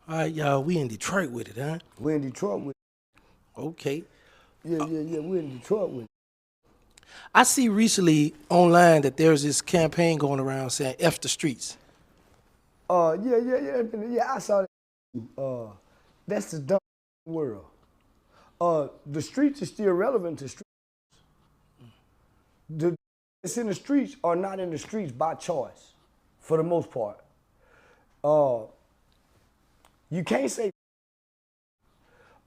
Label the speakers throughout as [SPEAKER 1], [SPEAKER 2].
[SPEAKER 1] All right, y'all, we in Detroit with it, huh?
[SPEAKER 2] We're in Detroit with
[SPEAKER 1] Okay.
[SPEAKER 2] yeah. We're in Detroit with
[SPEAKER 1] I see recently online that there's this campaign going around saying F the streets.
[SPEAKER 2] Yeah, I saw that. That's the dumb world. The streets are still relevant to streets. The it's in the streets are not in the streets by choice, for the most part. Uh, you can't say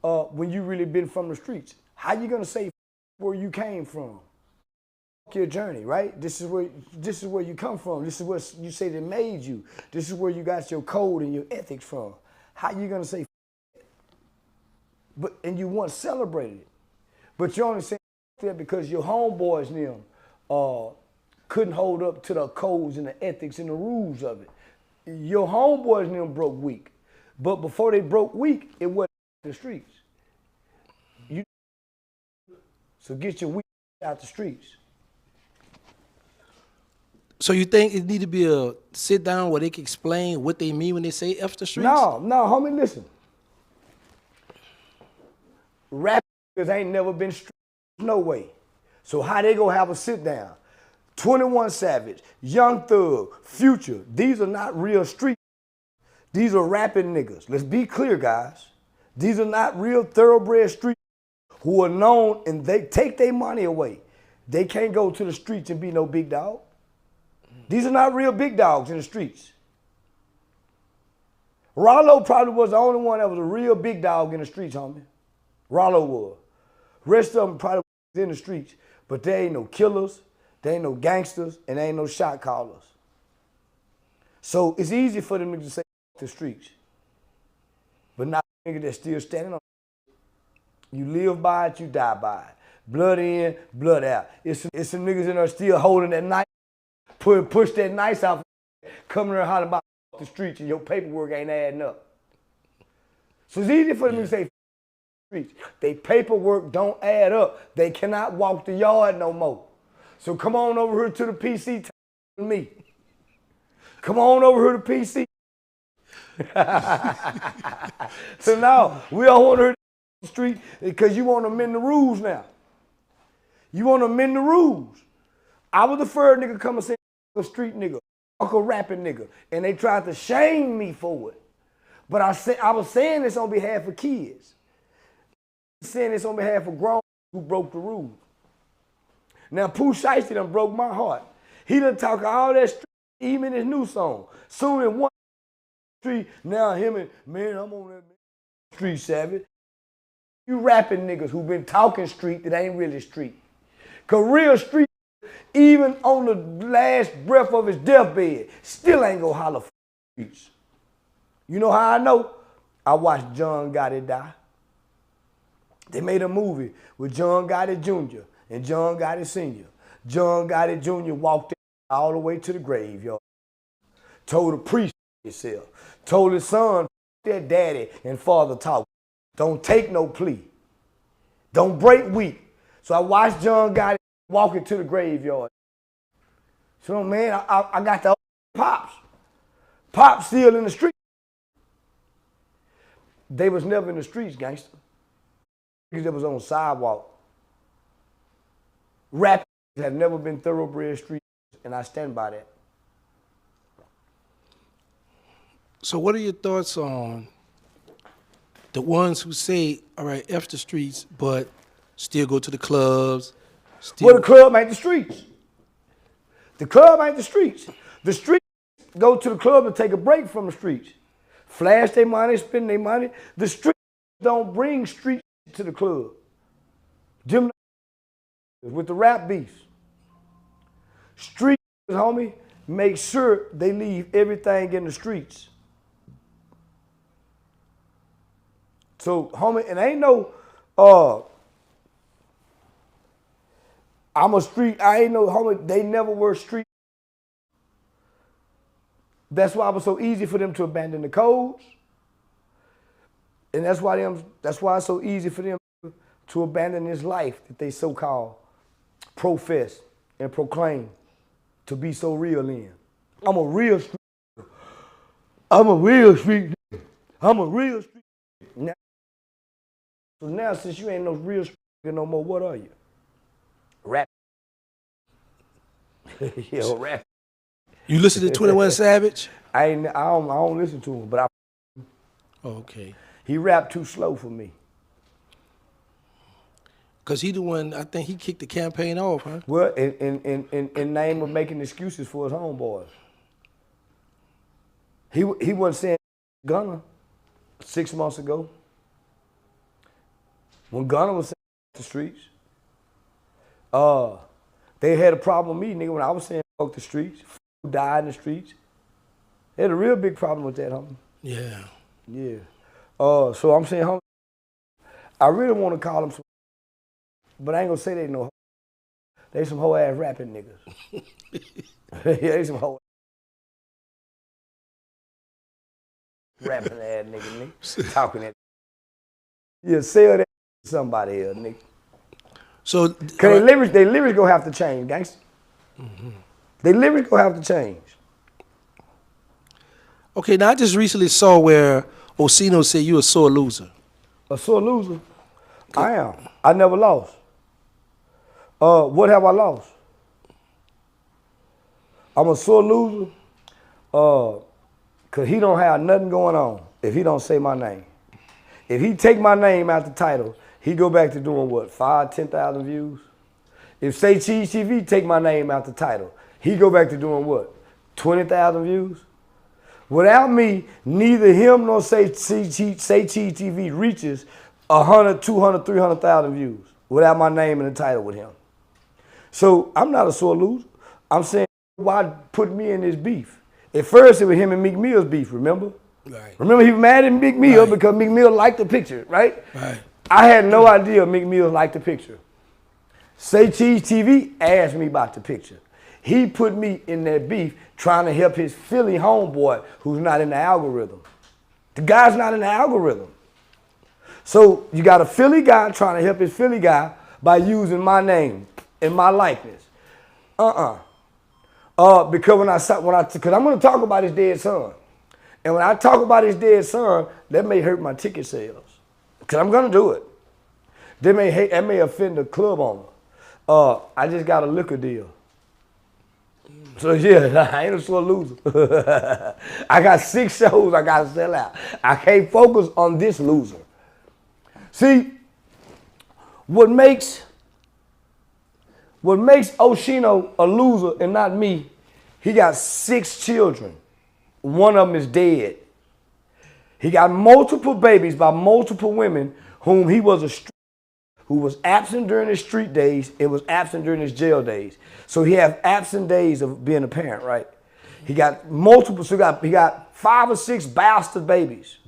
[SPEAKER 2] when you really been from the streets. How you gonna say where you came from? Your journey, right? This is where you come from. This is what you say that made you. This is where you got your code and your ethics from. How you gonna say but and you once celebrated it. But you only say that because your homeboys and them couldn't hold up to the codes and the ethics and the rules of it. Your homeboys and them broke weak. But before they broke weak, it wasn't the streets. You so get your weak out the streets.
[SPEAKER 1] So you think it need to be a sit down where they can explain what they mean when they say F the streets?
[SPEAKER 2] No, homie, listen. Rap niggas ain't never been street, no way. So how they gonna have a sit down? 21 Savage, Young Thug, Future, these are not real street. These are rapping niggas. Let's be clear, guys. These are not real thoroughbred street who are known and they take their money away. They can't go to the streets and be no big dog. These are not real big dogs in the streets. Rollo probably was the only one that was a real big dog in the streets, homie. Rollo was. Rest of them probably was in the streets, but they ain't no killers, they ain't no gangsters, and they ain't no shot callers. So it's easy for them to say the streets, but not a nigga that's still standing on it. You live by it, you die by it. Blood in, blood out. It's some niggas in there still holding that knife. Push that nice out, coming there hollering about the streets and your paperwork ain't adding up. So it's easy for them to say streets. They paperwork don't add up. They cannot walk the yard no more. So come on over here to the PC with me. Come on over here to PC. So now we don't want to hear the street because you want to amend the rules now. You want to amend the rules. I was the first nigga come and say a street nigga, a rapping nigga, and they tried to shame me for it. But I was saying this on behalf of kids. Saying this on behalf of grown who broke the rules. Now Pooh Shiesty done broke my heart. He done talk all that street, even his new song. Soon in one street, now him and man, I'm on that street savage. You rapping niggas who been talking street that ain't really street. Cause real street, even on the last breath of his deathbed, still ain't gonna holler for streets. You know how I know? I watched John Gotti die. They made a movie with John Gotti Jr. and John Gotti Sr. John Gotti Jr. walked all the way to the graveyard. Told the priest himself. Told his son, their daddy and father talk. Don't take no plea. Don't break weak. So I watched John Gotti walking to the graveyard. So man, I got the Pops. Pops still in the street. They was never in the streets, gangster. That was on the sidewalk. Rap have never been thoroughbred street, and I stand by that.
[SPEAKER 1] So what are your thoughts on the ones who say, all right, F the streets, but still go to the clubs?
[SPEAKER 2] Well, the club ain't the streets. The club ain't the streets. The streets go to the club and take a break from the streets. Flash their money, spend their money. The streets don't bring streets to the club. Them with the rap beefs. Street, homie, make sure they leave everything in the streets. So, homie, and ain't no, I'm a street, I ain't no, homie, they never were street. That's why it was so easy for them to abandon the codes. And that's why it's so easy for them to abandon this life that they so-called profess and proclaim to be so real in. I'm a real street. I'm a real street nigga. So now since you ain't no real street nigga no more, what are you? Rap. Yo, rap.
[SPEAKER 1] You listen to 21 Savage?
[SPEAKER 2] I don't listen to him, but
[SPEAKER 1] Okay.
[SPEAKER 2] he rapped too slow for me.
[SPEAKER 1] Because he the one, I think he kicked the campaign off, huh?
[SPEAKER 2] Well, in name of making excuses for his homeboys. He wasn't saying Gunna 6 months ago. When Gunna was saying the streets, they had a problem with me, nigga, when I was saying fuck the streets, who died in the streets. They had a real big problem with that, homie.
[SPEAKER 1] Yeah.
[SPEAKER 2] Yeah. So I'm saying, homie, I really want to call them some, but I ain't gonna say they no. They some hoe ass rapping niggas. Yeah, they some hoe rapping ass nigga. Talking that. Yeah, sell that to somebody else, nigga.
[SPEAKER 1] So,
[SPEAKER 2] Cause they lyrics gonna have to change, gangster. Mm-hmm. They lyrics gonna have to change.
[SPEAKER 1] okay, now I just recently saw where Osino said you a sore loser.
[SPEAKER 2] A sore loser? I am. I never lost. What have I lost? I'm a sore loser because he don't have nothing going on if he don't say my name. If he take my name out the title, he go back to doing what, 5,000, 10,000 views? If Say Cheese TV take my name out the title, he go back to doing what, 20,000 views? Without me, neither him nor Say Cheese TV reaches 100, 200, 300,000 views without my name in the title with him. So I'm not a sore loser. I'm saying, why put me in this beef? At first, it was him and Meek Mill's beef, remember?
[SPEAKER 1] Right.
[SPEAKER 2] Remember he was mad at Meek Mill
[SPEAKER 1] Right.
[SPEAKER 2] because Meek Mill liked the picture, right?
[SPEAKER 1] Right.
[SPEAKER 2] I had no idea Meek Mill liked the picture. Say Cheese TV asked me about the picture. He put me in that beef trying to help his Philly homeboy who's not in the algorithm. The guy's not in the algorithm. So you got a Philly guy trying to help his Philly guy by using my name and my likeness. Because because I'm gonna talk about his dead son. And when I talk about his dead son, that may hurt my ticket sales. Because I'm gonna do it. That may offend the club owner. I just got a liquor deal. So yeah, I ain't a sore loser. I got 6 shows I gotta sell out. I can't focus on this loser. See, what makes Oshino a loser and not me, he got 6 children. One of them is dead. He got multiple babies by multiple women whom he was who was absent during his street days and was absent during his jail days. So he have absent days of being a parent, right? He got multiple, so he got 5 or 6 bastard babies,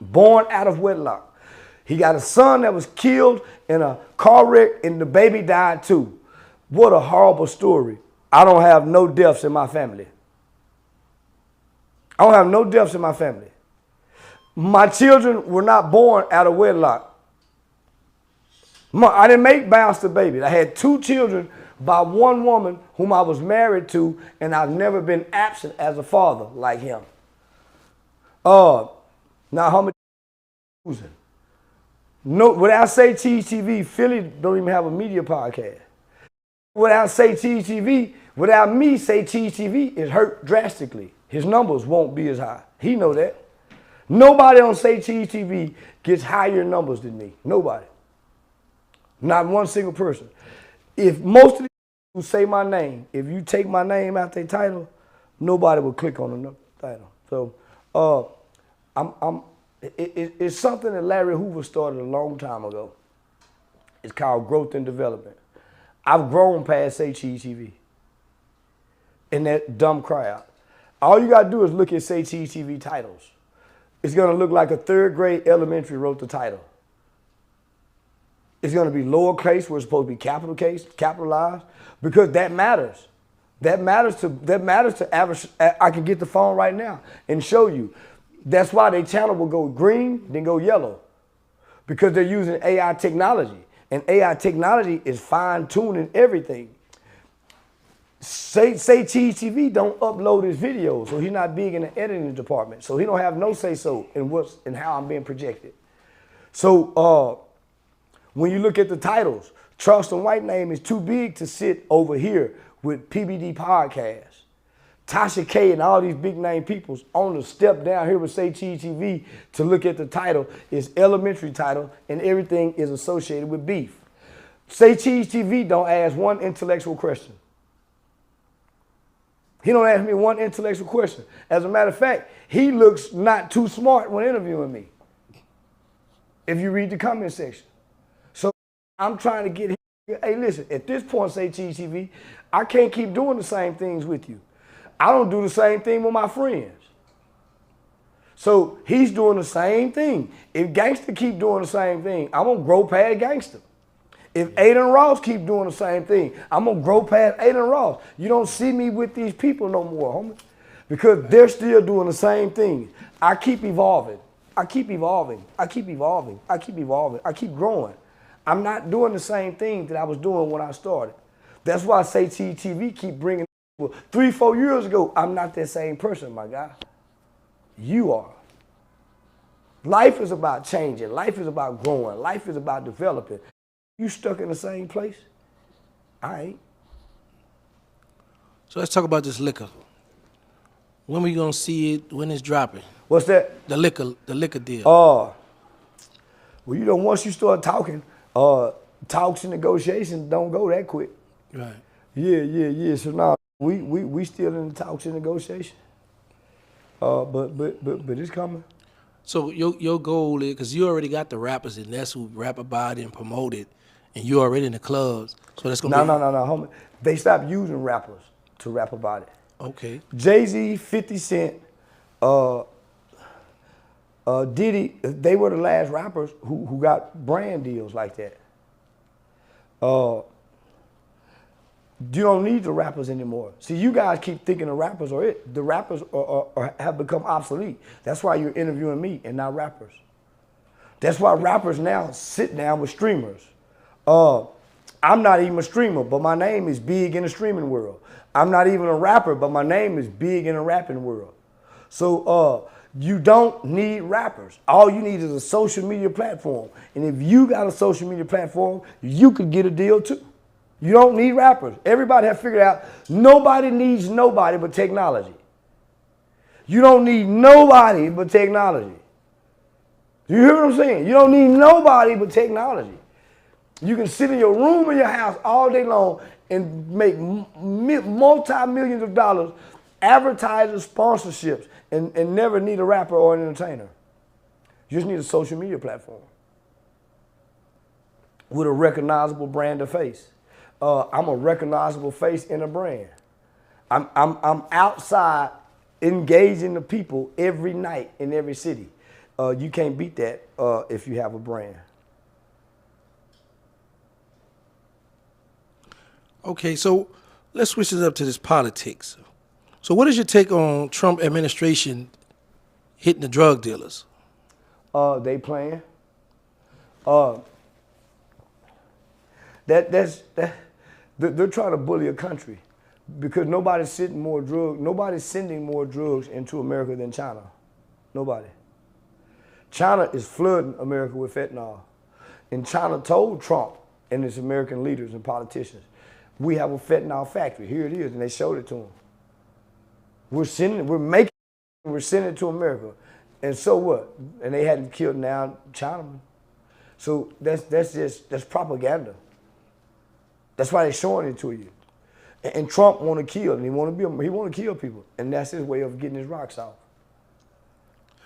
[SPEAKER 2] born out of wedlock. He got a son that was killed in a car wreck and the baby died too. What a horrible story. I don't have no deaths in my family. I don't have no deaths in my family. My children were not born out of wedlock. I didn't make bastard babies. I had 2 children by one woman whom I was married to, and I've never been absent as a father like him. Now how much losing? No, without Say Cheese TV, Philly don't even have a media podcast. Without Say Cheese TV, without me, Say Cheese TV is hurt drastically. His numbers won't be as high. He know that. Nobody on Say Cheese TV gets higher numbers than me. Nobody. Not one single person. If most of the people who say my name, if you take my name out their title, nobody will click on the title. So it's something that Larry Hoover started a long time ago. It's called growth and development. I've grown past Say Cheese TV in that dumb crowd. All you got to do is look at Say Cheese TV titles. It's going to look like a 3rd grade elementary wrote the title. It's going to be lowercase where it's supposed to be capitalized, because that matters. That matters to average. I can get the phone right now and show you. That's why their channel will go green, then go yellow, because they're using AI technology. And AI technology is fine-tuning everything. Say Cheese TV don't upload his videos, so he's not big in the editing department. So he don't have no say so in how I'm being projected. So when you look at the titles, Charleston White name is too big to sit over here with PBD Podcast. Tasha K and all these big name peoples on the step down here with Say Cheese TV to look at the title is elementary title and everything is associated with beef. Say Cheese TV don't ask one intellectual question. He don't ask me one intellectual question. As a matter of fact, he looks not too smart when interviewing me. If you read the comment section. So I'm trying to get him, hey listen, at this point, Say Cheese TV, I can't keep doing the same things with you. I don't do the same thing with my friends. So he's doing the same thing. If Gangster keep doing the same thing, I'm gonna grow past Gangster. If Aiden Ross keep doing the same thing, I'm gonna grow past Aiden Ross. You don't see me with these people no more, homie, because they're still doing the same thing. I keep evolving. I keep evolving. I keep evolving. I keep evolving. I keep growing. I'm not doing the same thing that I was doing when I started. That's why I say TV keep bringing people. 3-4 years ago, I'm not that same person, my guy. You are. Life is about changing. Life is about growing. Life is about developing. You stuck in the same place? I ain't.
[SPEAKER 1] So let's talk about this liquor. When we gonna see it? When it's dropping?
[SPEAKER 2] What's that?
[SPEAKER 1] The liquor deal.
[SPEAKER 2] Well, you know, once you start talking, talks and negotiations don't go that quick.
[SPEAKER 1] Right.
[SPEAKER 2] Yeah. So now we still in the talks and negotiation. But it's coming.
[SPEAKER 1] So your goal is, because you already got the rappers and that's who rap about it and promote it, and you already in the clubs. So that's gonna
[SPEAKER 2] No, homie. They stopped using rappers to rap about it.
[SPEAKER 1] Okay.
[SPEAKER 2] Jay-Z, 50 Cent, Diddy, they were the last rappers who got brand deals like that. You don't need the rappers anymore. See, you guys keep thinking the rappers are it. The rappers have become obsolete. That's why you're interviewing me and not rappers. That's why rappers now sit down with streamers. I'm not even a streamer, but my name is big in the streaming world. I'm not even a rapper, but my name is big in the rapping world. So you don't need rappers. All you need is a social media platform. And if you got a social media platform, you could get a deal too. You don't need rappers. Everybody has figured out nobody needs nobody but technology. You don't need nobody but technology. You hear what I'm saying? You don't need nobody but technology. You can sit in your room in your house all day long and make multi-millions of dollars advertising sponsorships and never need a rapper or an entertainer. You just need a social media platform with a recognizable brand or face. I'm a recognizable face in a brand. I'm outside engaging the people every night in every city. You can't beat that if you have a brand.
[SPEAKER 1] Okay, so let's switch this up to this politics. So what is your take on Trump administration hitting the drug dealers?
[SPEAKER 2] They playing. They're trying to bully a country because nobody's sending more drugs into America than China. Nobody. China is flooding America with fentanyl. And China told Trump and his American leaders and politicians, we have a fentanyl factory. Here it is, and they showed it to them. We're sending it to America. And so what? And they hadn't killed now Chinamen. So that's propaganda. That's why they're showing it to you. And Trump want to kill, and he want to kill people, and that's his way of getting his rocks off.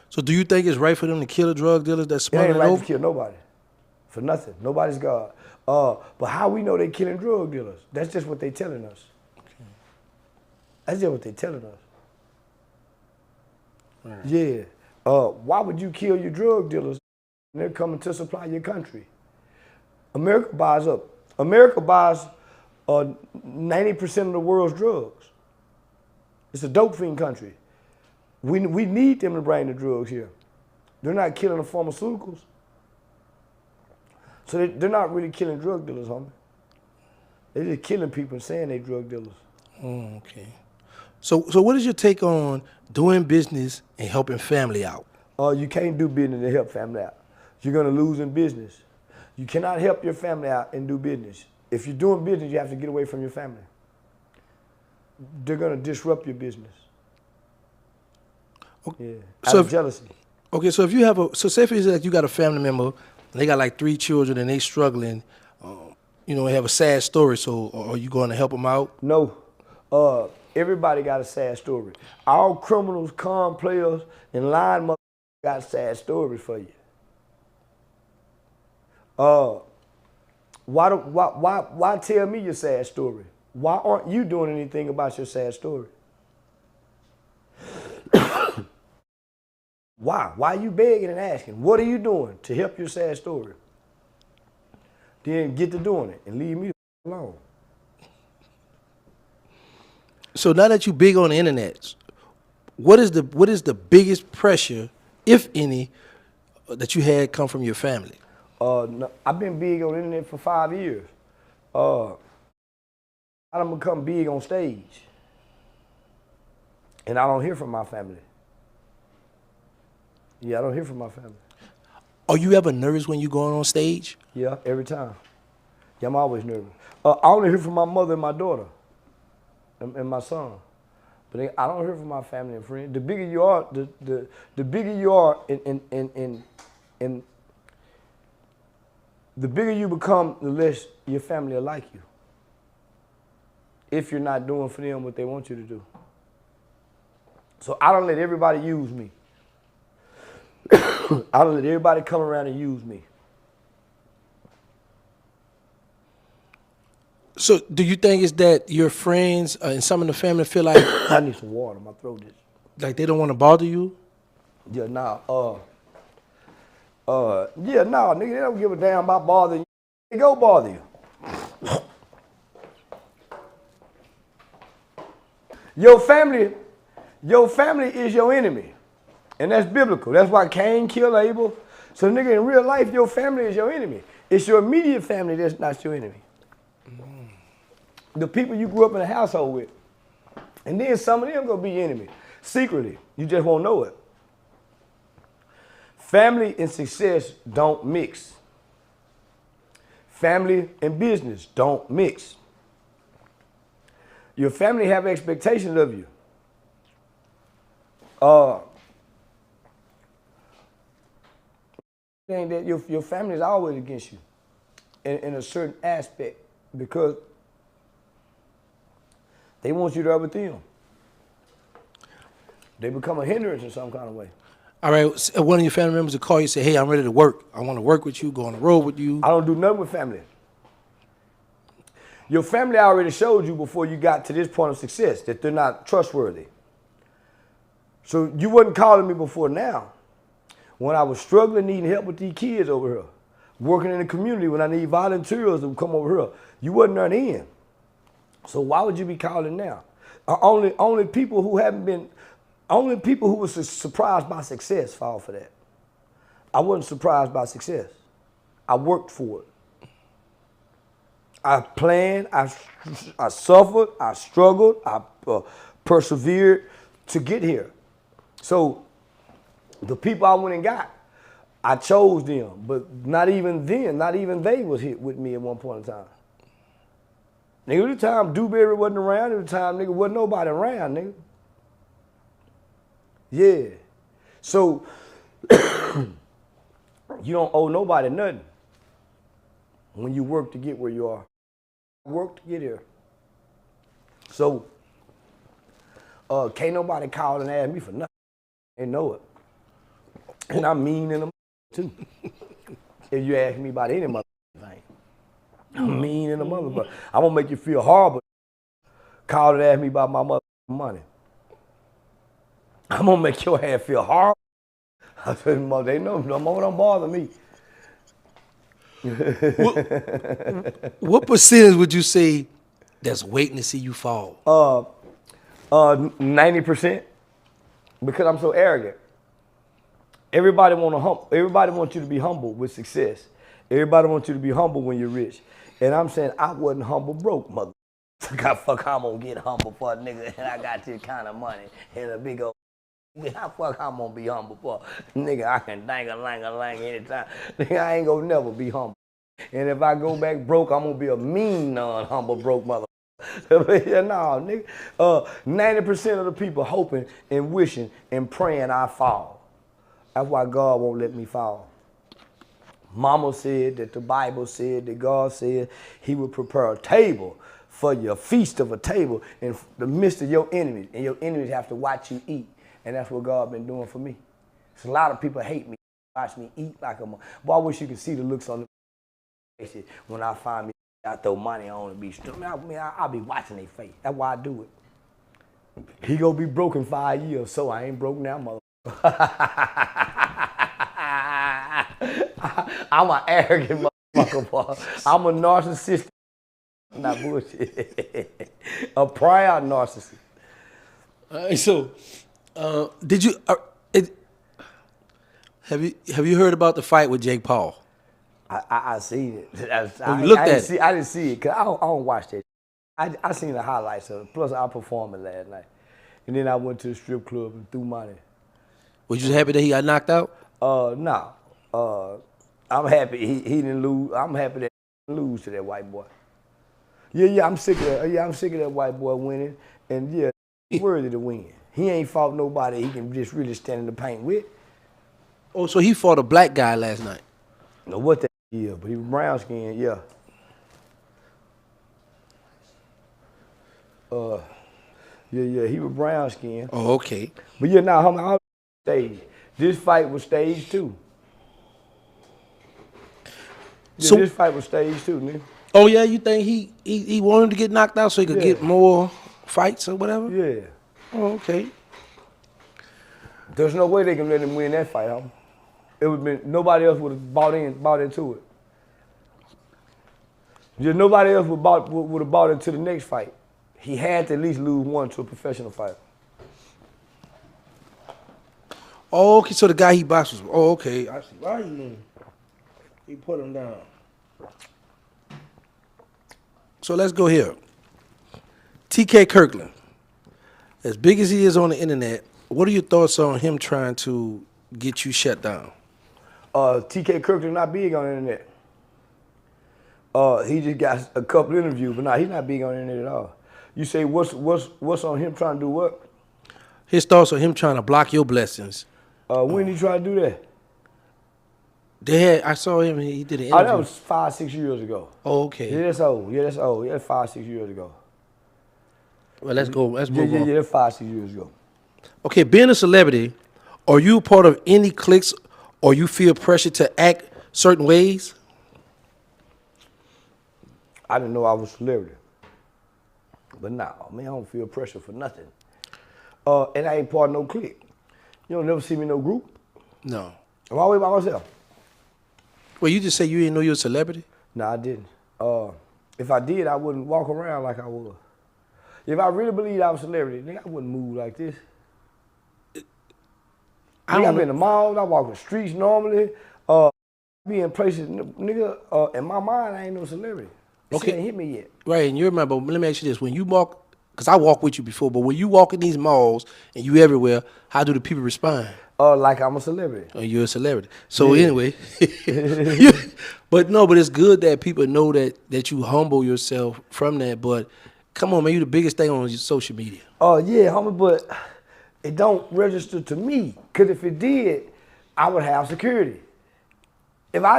[SPEAKER 1] So do you think it's right for them to kill the drug dealers that's
[SPEAKER 2] It
[SPEAKER 1] smuggling
[SPEAKER 2] ain't right
[SPEAKER 1] over?
[SPEAKER 2] to kill nobody, for nothing. Nobody's God. But how we know they killing drug dealers? That's just what they telling us. Okay. That's just what they telling us. Right. Yeah. Why would you kill your drug dealers when they're coming to supply your country? America buys 90% of the world's drugs. It's a dope fiend country. We need them to bring the drugs here. They're not killing the pharmaceuticals. So they're not really killing drug dealers, homie. They're just killing people and saying they drug dealers.
[SPEAKER 1] Oh, okay. So what is your take on doing business and helping family out?
[SPEAKER 2] You can't do business and help family out. You're gonna lose in business. You cannot help your family out and do business. If you're doing business, you have to get away from your family. They're gonna disrupt your business. Yeah, out
[SPEAKER 1] So
[SPEAKER 2] of
[SPEAKER 1] if,
[SPEAKER 2] jealousy.
[SPEAKER 1] okay, so if you have so say for instance like you got a family member and they got like 3 children and they struggling, they have a sad story. So are you going to help them out?
[SPEAKER 2] No, everybody got a sad story. All criminals, con players, and lying mother got sad stories for you. Why tell me your sad story? Why aren't you doing anything about your sad story? Why? Why are you begging and asking? What are you doing to help your sad story? Then get to doing it and leave me alone.
[SPEAKER 1] So now that you big on the internet, what is the biggest pressure, if any, that you had come from your family?
[SPEAKER 2] No, I've been big on the internet for 5 years. I done become big on stage. And I don't hear from my family. Yeah, I don't hear from my family.
[SPEAKER 1] Are you ever nervous when you going on stage?
[SPEAKER 2] Yeah, every time. Yeah, I'm always nervous. I only hear from my mother and my daughter and my son. But I don't hear from my family and friends. The bigger you are, the bigger you are in the bigger you become, the less your family will like you. If you're not doing for them what they want you to do. So I don't let everybody use me. I don't let everybody come around and use me.
[SPEAKER 1] So do you think it's that your friends and some of the family feel like
[SPEAKER 2] I need some water. My throat is.
[SPEAKER 1] like they don't want to bother you?
[SPEAKER 2] Yeah, nah. Nigga, they don't give a damn about bothering you. They go bother you. Your family is your enemy. And that's biblical. That's why Cain killed Abel. So nigga, in real life, your family is your enemy. It's your immediate family that's not your enemy. The people you grew up in a household with. And then some of them gonna be your enemy. Secretly. You just won't know it. Family and success don't mix. Family and business don't mix. Your family have expectations of you. That your family is always against you in a certain aspect because they want you to with them. They become a hindrance in some kind of way.
[SPEAKER 1] All right, one of your family members will call you and say, hey, I'm ready to work. I want to work with you, go on the road with you.
[SPEAKER 2] I don't do nothing with family. Your family already showed you before you got to this point of success that they're not trustworthy. So you wasn't calling me before now. When I was struggling, needing help with these kids over here, working in the community when I need volunteers to come over here, you wasn't there then. So why would you be calling now? Only people who were surprised by success fall for that. I wasn't surprised by success. I worked for it. I planned, I suffered, I struggled, I persevered to get here. So the people I went and got, I chose them, but not even then, not even they was hit with me at one point in time. Nigga, at the time Dewberry wasn't around, at the time nigga wasn't nobody around, nigga. Yeah. So you don't owe nobody nothing when you work to get where you are. Work to get here. So can't nobody call and ask me for nothing. They know it. And I'm mean in them too. If you ask me about any mother thing. I'm mean in the motherfucker. I'm gonna make you feel horrible. Call and ask me about my mother money. I'm gonna make your ass feel horrible. I said, they know no more don't bother me.
[SPEAKER 1] What percentage would you say that's waiting to see you fall?
[SPEAKER 2] 90%. Because I'm so arrogant. Everybody wants you to be humble with success. Everybody wants you to be humble when you're rich. And I'm saying I wasn't humble broke, mother. Fuck, I'm gonna get humble for a nigga, and I got this kind of money and a big old. How fuck I'm gonna be humble for? Nigga, I can dang-a-lang-a-lang anytime. Nigga, I ain't gonna never be humble. And if I go back broke, I'm gonna be a mean, non-humble broke mother. Yeah, no, nigga. 90% of the people hoping and wishing and praying I fall. That's why God won't let me fall. Mama said that the Bible said that God said he would prepare a table for your feast of a table in the midst of your enemies. And your enemies have to watch you eat. And that's what God been doing for me. So a lot of people hate me, watch me eat like a mother. But I wish you could see the looks on the face when I find me. I throw money on and be stupid. I'll be watching their face. That's why I do it. He gonna be broke in 5 years, so I ain't broke now, mother. I'm an arrogant motherfucker, boy. I'm a narcissist. Not bullshit. A proud narcissist.
[SPEAKER 1] So, did you have you heard about the fight with Jake Paul?
[SPEAKER 2] I seen it.
[SPEAKER 1] You looked at it.
[SPEAKER 2] I didn't see it because I don't watch that. I seen the highlights of it. Plus, I performed it last night, and then I went to the strip club and threw money.
[SPEAKER 1] Was you happy that he got knocked out?
[SPEAKER 2] No. I'm happy he didn't lose. I'm happy that he didn't lose to that white boy. Yeah, I'm sick of that. Yeah, I'm sick of that white boy winning, and yeah, he's worthy to win. He ain't fought nobody he can just really stand in the paint with.
[SPEAKER 1] Oh, so he fought a black guy last night.
[SPEAKER 2] Know what that is, but he was brown skinned, yeah. Yeah, he was brown skinned.
[SPEAKER 1] Oh, okay.
[SPEAKER 2] But yeah, now how stage? This fight was stage 2. Yeah, so this fight was stage 2, nigga.
[SPEAKER 1] Oh yeah, you think he wanted to get knocked out so he could get more fights or whatever?
[SPEAKER 2] Yeah.
[SPEAKER 1] Oh, okay.
[SPEAKER 2] There's no way they can let him win that fight, huh? It would been nobody else would have bought into it. Yeah, nobody else would have bought into the next fight. He had to at least lose one to a professional fighter.
[SPEAKER 1] Oh, okay. So the guy he boxed was. Oh, okay. I see. Why he put him down. So let's go here. TK Kirkland, as big as he is on the internet, what are your thoughts on him trying to get you shut down?
[SPEAKER 2] TK Kirkland not big on the internet. He just got a couple interviews, but nah, he's not big on the internet at all. You say what's on him trying to do what?
[SPEAKER 1] His thoughts on him trying to block your blessings.
[SPEAKER 2] When did he try to do that?
[SPEAKER 1] I saw him. He did an interview.
[SPEAKER 2] Oh, that was 5-6 years ago.
[SPEAKER 1] Oh, okay.
[SPEAKER 2] Yeah, that's old. Yeah, that's 5-6 years ago.
[SPEAKER 1] Well, let's go. Let's move on.
[SPEAKER 2] Yeah, that's 5-6 years ago.
[SPEAKER 1] Okay, being a celebrity, are you a part of any cliques or you feel pressure to act certain ways?
[SPEAKER 2] I didn't know I was a celebrity. But nah, man, I don't feel pressure for nothing. And I ain't part of no clique. You don't never see me in no group.
[SPEAKER 1] No.
[SPEAKER 2] I'm always by myself.
[SPEAKER 1] Well, you just say you didn't know you were a celebrity?
[SPEAKER 2] No, I didn't. If I did, I wouldn't walk around like I was. If I really believed I was a celebrity, nigga, I wouldn't move like this. I been in the malls, I walk the streets normally, be in places, nigga, in my mind, I ain't no celebrity.
[SPEAKER 1] Okay.
[SPEAKER 2] It ain't hit me yet.
[SPEAKER 1] Right, and you remember, let me ask you this. When you walk, because I walked with you before, but when you walk in these malls and you everywhere, how do the people respond?
[SPEAKER 2] Like I'm a celebrity.
[SPEAKER 1] Oh, you're a celebrity. So anyway, but it's good that people know that you humble yourself from that. But come on, man, you the biggest thing on your social media.
[SPEAKER 2] Oh yeah, homie, but it don't register to me. Cause if it did, I would have security. If I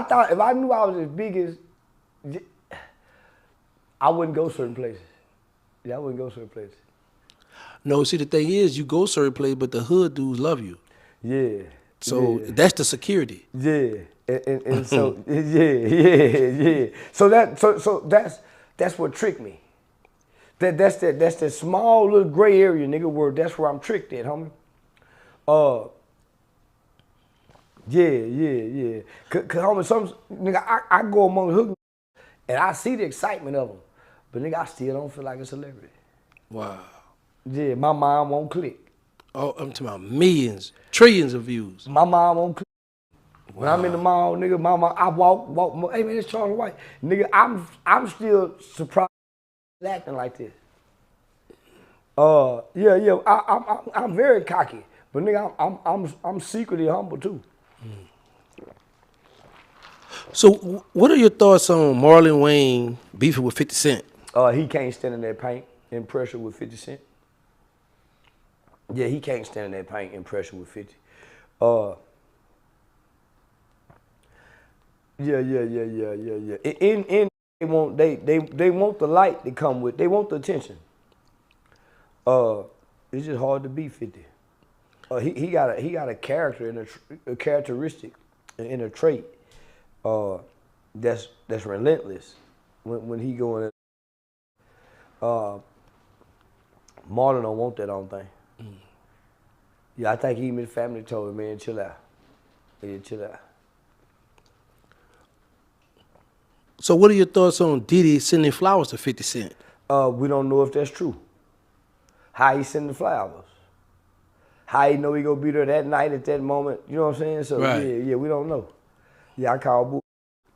[SPEAKER 2] knew I was as big as, I wouldn't go certain places. Yeah, I wouldn't go certain places.
[SPEAKER 1] No, see, the thing is, you go certain places, but the hood dudes love you.
[SPEAKER 2] Yeah.
[SPEAKER 1] So that's the security.
[SPEAKER 2] Yeah, and so yeah. So that's what tricked me. That's that small little gray area, nigga. Where that's where I'm tricked at, homie. Yeah. Cause homie, some nigga, I go among the hood and I see the excitement of them, but nigga, I still don't feel like a celebrity.
[SPEAKER 1] Wow.
[SPEAKER 2] Yeah, my mom won't click.
[SPEAKER 1] Oh, I'm talking about millions, trillions of views.
[SPEAKER 2] My mom won't click. Wow. When I'm in the mall, nigga, I walk. Hey man, it's Charleston White. Nigga, I'm still surprised acting like this. Yeah. I'm very cocky, but nigga, I'm secretly humble too.
[SPEAKER 1] So, what are your thoughts on Marlon Wayne beefing with 50 Cent?
[SPEAKER 2] He can't stand in that paint and pressure with 50 Cent. Yeah, he can't stand in that paint and pressure with 50. Yeah. In they want the light to come with. They want the attention. It's just hard to beat 50. He got a character and a characteristic and a trait that's relentless when he going. Marlon don't want that, I don't think. Yeah, I think even his family told him, man, chill out. Yeah, chill out.
[SPEAKER 1] So, what are your thoughts on Diddy sending flowers to 50 Cent?
[SPEAKER 2] We don't know if that's true. How he sending the flowers? How he know he gonna be there that night at that moment? You know what I'm saying? So
[SPEAKER 1] Right.
[SPEAKER 2] yeah, we don't know. Yeah, I call bull.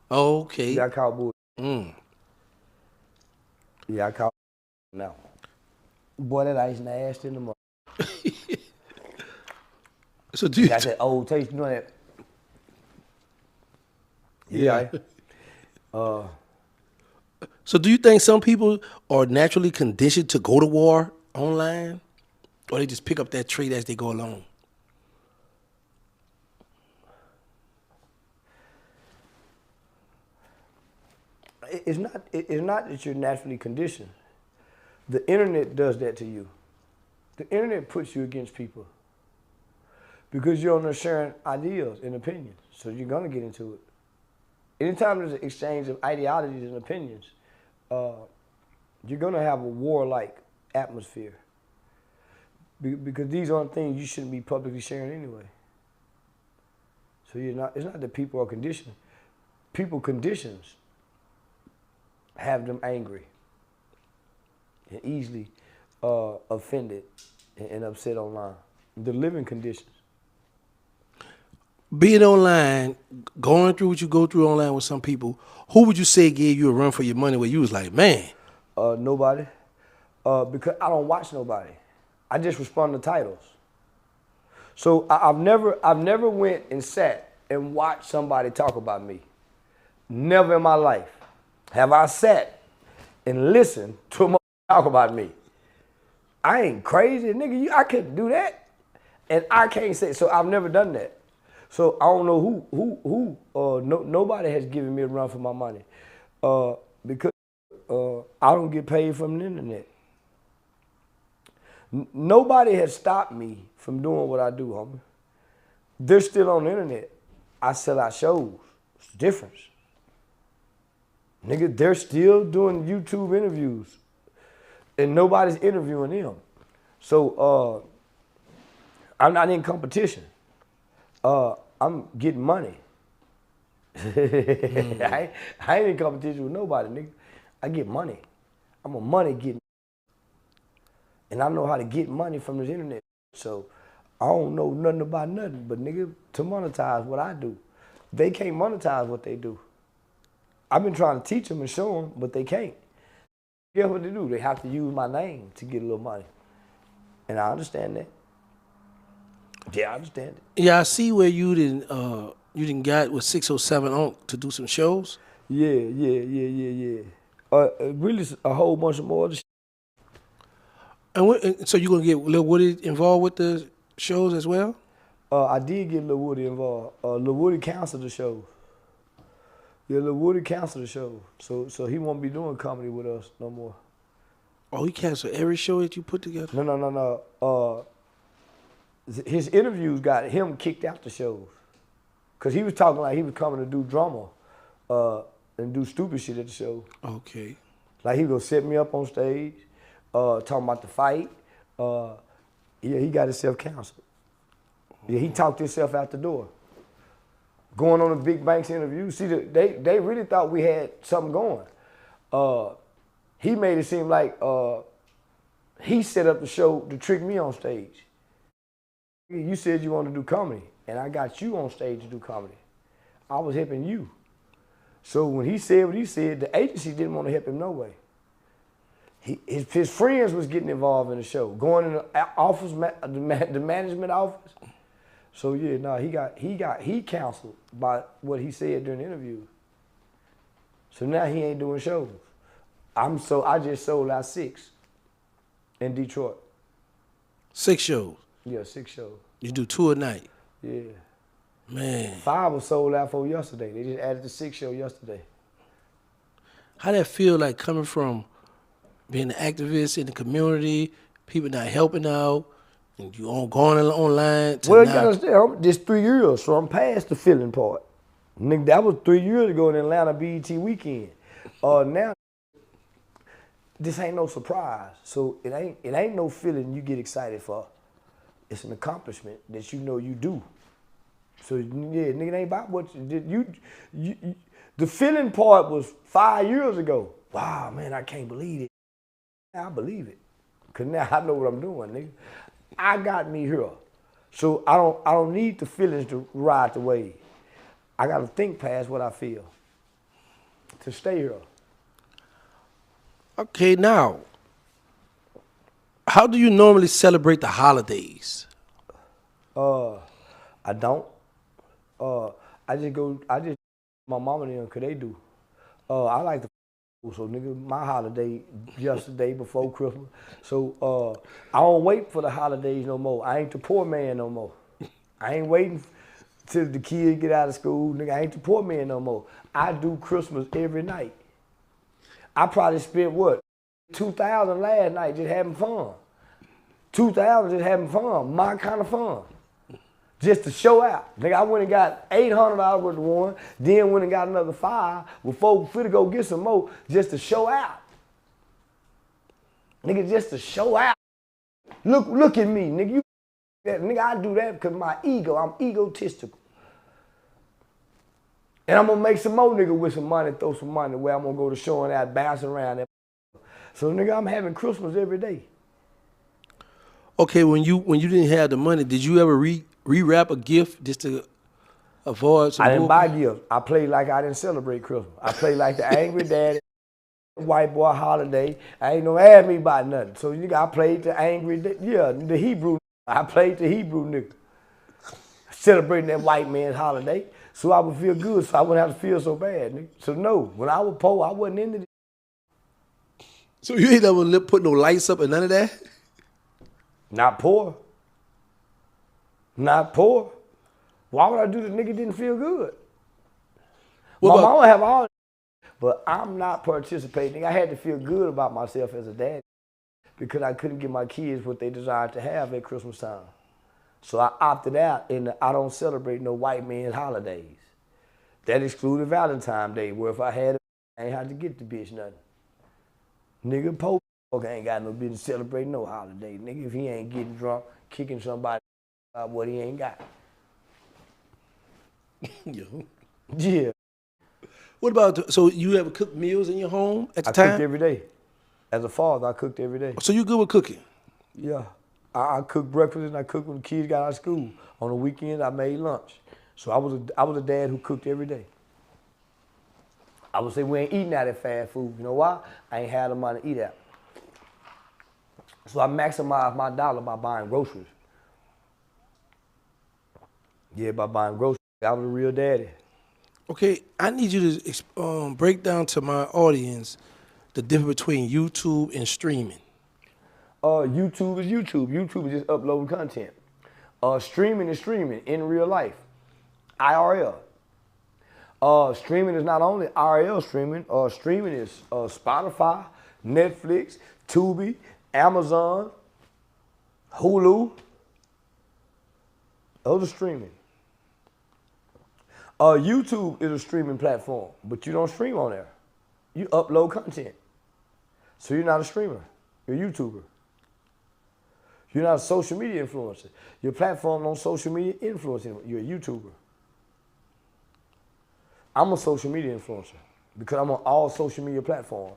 [SPEAKER 1] Okay.
[SPEAKER 2] Yeah, I call bull.
[SPEAKER 1] Mm.
[SPEAKER 2] Yeah, I call now. Boy, that ice nasty in the mouth.
[SPEAKER 1] So do you?
[SPEAKER 2] Got that old taste, you know that? Yeah.
[SPEAKER 1] So do you think some people are naturally conditioned to go to war online, or they just pick up that trait as they go along?
[SPEAKER 2] It's not that you're naturally conditioned. The internet does that to you. The internet puts you against people because you're on there sharing ideas and opinions. So you're gonna get into it. Anytime there's an exchange of ideologies and opinions, you're gonna have a warlike atmosphere because these aren't things you shouldn't be publicly sharing anyway. So it's not that people are conditioned. People conditions have them angry and easily offended and upset online. The living conditions.
[SPEAKER 1] Being online, going through what you go through online with some people, who would you say gave you a run for your money where you was like, man?
[SPEAKER 2] Nobody. Because I don't watch nobody. I just respond to titles. So I've never went and sat and watched somebody talk about me. Never in my life have I sat and listened to a motherfucker talk about me. I ain't crazy, nigga. I couldn't do that, and I can't say. So I've never done that. So I don't know who. Nobody has given me a run for my money, because I don't get paid from the internet. Nobody has stopped me from doing what I do, homie. They're still on the internet. I sell out shows. It's a difference. Nigga, they're still doing YouTube interviews. And nobody's interviewing them. So I'm not in competition. I'm getting money. I ain't in competition with nobody, nigga. I get money. I'm a money getting. And I know how to get money from this internet. So I don't know nothing about nothing, but nigga, to monetize what I do. They can't monetize what they do. I've been trying to teach them and show them, but they can't. Guess what they do? They have to use my name to get a little money. And I understand that. Yeah, I understand it.
[SPEAKER 1] Yeah, I see where you didn't got with 607 on to do some shows.
[SPEAKER 2] Yeah. Really a whole bunch of more other shit.
[SPEAKER 1] And so you gonna get Lil Woody involved with the shows as well?
[SPEAKER 2] I did get Lil Woody involved. Lil Woody canceled the show. Yeah, Lil Woody canceled the show. So he won't be doing comedy with us no more.
[SPEAKER 1] Oh, he canceled every show that you put together?
[SPEAKER 2] No. His interviews got him kicked out the shows. Cause he was talking like he was coming to do drama and do stupid shit at the show.
[SPEAKER 1] Okay.
[SPEAKER 2] Like he was gonna set me up on stage, talking about the fight. Yeah, he got himself canceled. Yeah, he talked himself out the door. Going on a Big Banks interview, see, they really thought we had something going. He made it seem like he set up the show to trick me on stage. You said you wanted to do comedy, and I got you on stage to do comedy. I was helping you. So when he said what he said, the agency didn't want to help him no way. His friends was getting involved in the show, going in the office, the management office. So yeah, no, he counseled by what he said during the interview. So now he ain't doing shows. I just sold out 6 in Detroit.
[SPEAKER 1] 6 shows.
[SPEAKER 2] Yeah, 6 shows.
[SPEAKER 1] You do 2 a night.
[SPEAKER 2] Yeah.
[SPEAKER 1] Man.
[SPEAKER 2] 5 was sold out for yesterday. They just added the 6th show yesterday.
[SPEAKER 1] How that feel like coming from being an activist in the community, people not helping out, and you going online to
[SPEAKER 2] Well, you gotta understand, this 3 years, so I'm past the feeling part. Nigga, that was 3 years ago in Atlanta BET weekend. Now, this ain't no surprise. So it ain't no feeling you get excited for. It's an accomplishment that you know you do. So yeah, nigga, it ain't about what you did. The feeling part was 5 years ago. Wow, man, I can't believe it. I believe it. Cause now I know what I'm doing, nigga. I got me here. So I don't need the feelings to ride the wave. I gotta think past what I feel to stay here.
[SPEAKER 1] Okay, now, how do you normally celebrate the holidays?
[SPEAKER 2] I don't. My mama and them, cause they do. I like the so nigga, my holiday yesterday before Christmas. So I don't wait for the holidays no more. I ain't the poor man no more. I ain't waiting till the kids get out of school. Nigga, I ain't the poor man no more. I do Christmas every night. I probably spent what? $2,000 last night just having fun. $2,000 just having fun, my kind of fun. Just to show out. Nigga, I went and got $800 worth of one, then went and got another 5 before we finna go get some more just to show out. Nigga, just to show out. Look at me, nigga. Nigga, I do that because my ego, I'm egotistical. And I'm gonna make some more nigga with some money, throw some money where I'm gonna go to showing out, bouncing around that. So nigga, I'm having Christmas every day.
[SPEAKER 1] Okay, when you didn't have the money, did you ever rewrap a gift just to avoid some
[SPEAKER 2] I didn't
[SPEAKER 1] bull-
[SPEAKER 2] buy gifts. I played like I didn't celebrate Christmas. I played like the angry daddy, white boy holiday. I ain't no ask me about nothing. So nigga, I played the angry, the Hebrew. I played the Hebrew nigga. Celebrating that white man's holiday. So I would feel good, so I wouldn't have to feel so bad, nigga. So no, when I was poor, I wasn't into it.
[SPEAKER 1] So you ain't never put no lights up and none of that?
[SPEAKER 2] Not poor. Not poor. Why would I do that? Nigga didn't feel good. My mama have all, but I'm not participating. I had to feel good about myself as a dad because I couldn't give my kids what they desired to have at Christmas time. So I opted out and I don't celebrate no white man's holidays. That excluded Valentine's Day, where if I had it, I ain't had to get the bitch nothing. Nigga, poor ain't got no business celebrating no holiday. Nigga, if he ain't getting drunk, kicking somebody about what he ain't got.
[SPEAKER 1] Yo.
[SPEAKER 2] Yeah.
[SPEAKER 1] What about, so you ever cook meals in your home at the
[SPEAKER 2] I
[SPEAKER 1] time?
[SPEAKER 2] cooked every day. As a father, I cooked every day.
[SPEAKER 1] So you good with cooking?
[SPEAKER 2] Yeah. I cooked breakfast and I cooked when the kids got out of school. On the weekends, I made lunch. So I was a dad who cooked every day. I would say we ain't eating out at fast food. You know why? I ain't had the money to eat out. So I maximized my dollar by buying groceries. Yeah, by buying groceries. I was a real daddy.
[SPEAKER 1] Okay, I need you to break down to my audience the difference between YouTube and streaming.
[SPEAKER 2] YouTube is YouTube. YouTube is just uploading content. Streaming is streaming in real life. IRL. Streaming is not only IRL streaming. Streaming is Spotify, Netflix, Tubi, Amazon, Hulu. Those are streaming. YouTube is a streaming platform, but you don't stream on there. You upload content. So you're not a streamer. You're a YouTuber. You're not a social media influencer. Your platform on social media influencing. You're a YouTuber. I'm a social media influencer because I'm on all social media platforms.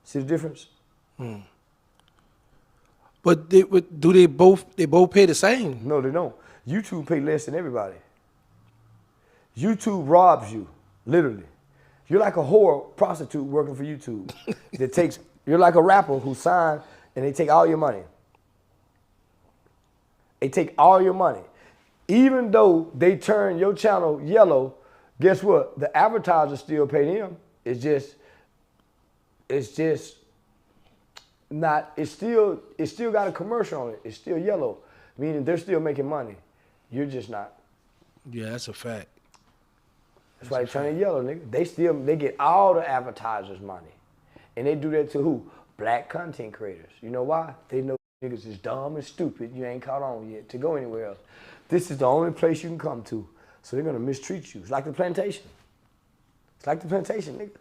[SPEAKER 2] See the difference?
[SPEAKER 1] But do they both pay the same?
[SPEAKER 2] No, they don't. YouTube pay less than everybody. YouTube robs you, literally. You're like a whore prostitute working for YouTube that takes You're like a rapper who signed and they take all your money. They take all your money. Even though they turn your channel yellow, guess what? The advertisers still pay them. It's just not, it still got a commercial on it. It's still yellow, meaning they're still making money. You're just not.
[SPEAKER 1] Yeah, that's a fact.
[SPEAKER 2] That's why they turn it yellow, nigga. They get all the advertisers' money. And they do that to who? Black content creators. You know why? They know niggas is dumb and stupid. You ain't caught on yet to go anywhere else. This is the only place you can come to. So they're gonna mistreat you. It's like the plantation. It's like the plantation, nigga.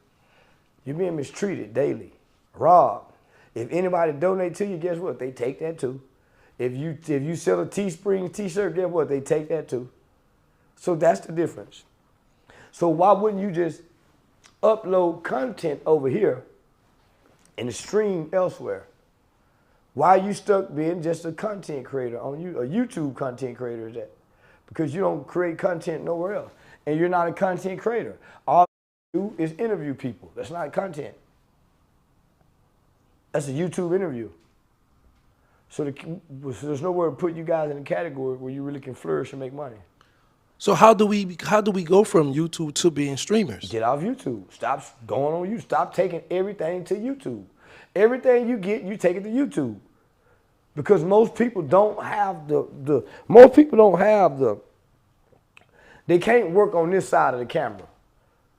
[SPEAKER 2] You're being mistreated daily, robbed. If anybody donate to you, guess what? They take that too. If you sell a Teespring t-shirt, guess what? They take that too. So that's the difference. So why wouldn't you just upload content over here and stream elsewhere? Why are you stuck being just a content creator on you, a YouTube content creator is that? Because you don't create content nowhere else. And you're not a content creator. All you do is interview people. That's not content. That's a YouTube interview. So there's nowhere to put you guys in a category where you really can flourish and make money.
[SPEAKER 1] So how do we go from YouTube to being streamers?
[SPEAKER 2] Get off YouTube. Stop going on YouTube. Stop taking everything to YouTube. Everything you get, you take it to YouTube. Because most people don't have they can't work on this side of the camera.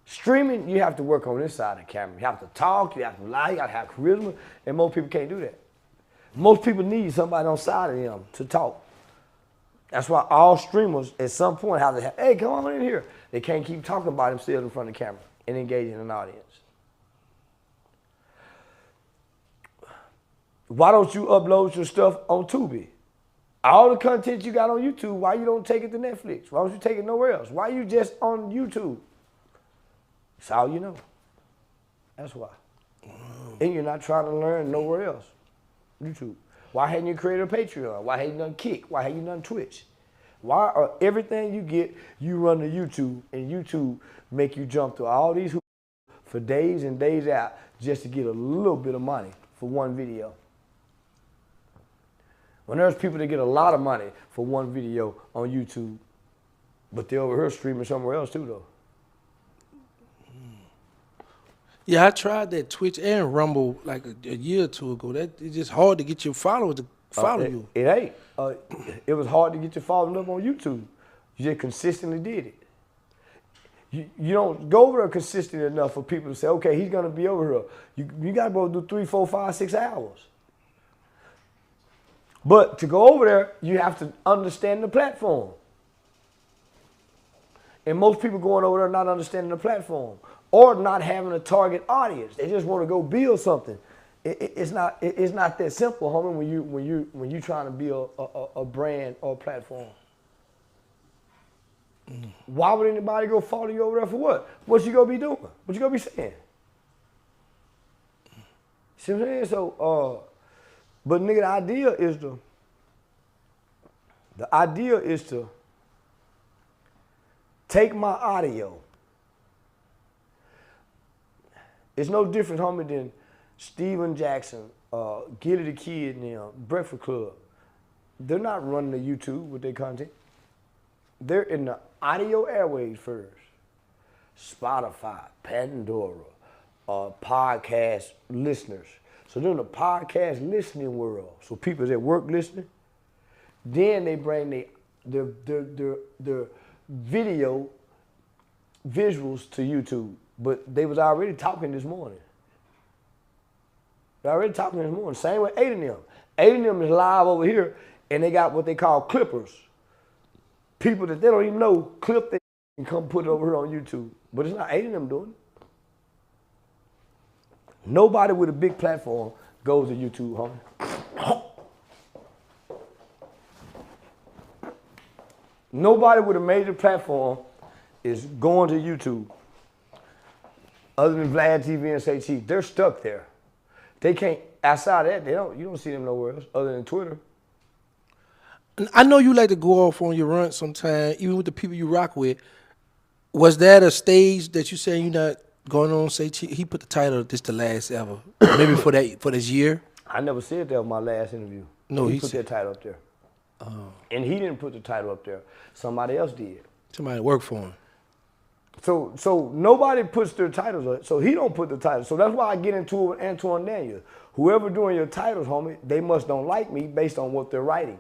[SPEAKER 2] Streaming, you have to work on this side of the camera. You have to talk, you have to lie, you got to have charisma, and most people can't do that. Most people need somebody on the side of them to talk. That's why all streamers at some point have to have, hey, come on in here. They can't keep talking about themselves in front of the camera and engaging an audience. Why don't you upload your stuff on Tubi? All the content you got on YouTube, why you don't take it to Netflix? Why don't you take it nowhere else? Why you just on YouTube? That's all you know. That's why. And you're not trying to learn nowhere else. YouTube. Why hadn't you created a Patreon? Why hadn't you done Kick? Why hadn't you done Twitch? Why are everything you get, you run to YouTube, and YouTube make you jump through all these hoops for days and days out just to get a little bit of money for one video? When there's people that get a lot of money for one video on YouTube, but they're over here streaming somewhere else too, though.
[SPEAKER 1] Yeah, I tried that Twitch and Rumble like a year or two ago. It's just hard to get your followers to follow you.
[SPEAKER 2] It ain't. It was hard to get your following up on YouTube. You just consistently did it. You don't go over there consistently enough for people to say, okay, he's going to be over here. You got to go do 3, 4, 5, 6 hours. But to go over there, you have to understand the platform. And most people going over there not understanding the platform or not having a target audience. They just want to go build something. It's not that simple, homie, when you trying to build a brand or a platform. Why would anybody go follow you over there for what? What you gonna be doing? What you gonna be saying? See what I'm saying? So, but nigga, the idea is to take my audio. It's no different, homie, than Steven Jackson, Gilly the Kid, and them, Breakfast Club. They're not running the YouTube with their content. They're in the audio airwaves first. Spotify, Pandora, podcast listeners. So they're in the podcast listening world. So people that work listening, then they bring their video visuals to YouTube. But they was already talking this morning. They're already talking this morning. Same with 8 of them. 8 of them is live over here, and they got what they call clippers. People that they don't even know clip it and come put it over here on YouTube. But it's not 8 of them doing it. Nobody with a big platform goes to YouTube, homie. Nobody with a major platform is going to YouTube. Other than Vlad TV and Say Chief, they're stuck there. They can't, outside of that, you don't see them nowhere else other than Twitter.
[SPEAKER 1] I know you like to go off on your run sometimes, even with the people you rock with. Was that a stage that you saying you're not going on, say he put the title, "This the last ever." Maybe for this year.
[SPEAKER 2] I never said that was my last interview.
[SPEAKER 1] No,
[SPEAKER 2] he put that title up there. And he didn't put the title up there. Somebody else did.
[SPEAKER 1] Somebody worked for him.
[SPEAKER 2] So nobody puts their titles up. So he don't put the titles. So that's why I get into it with Antoine Daniels. Whoever doing your titles, homie, they must don't like me based on what they're writing.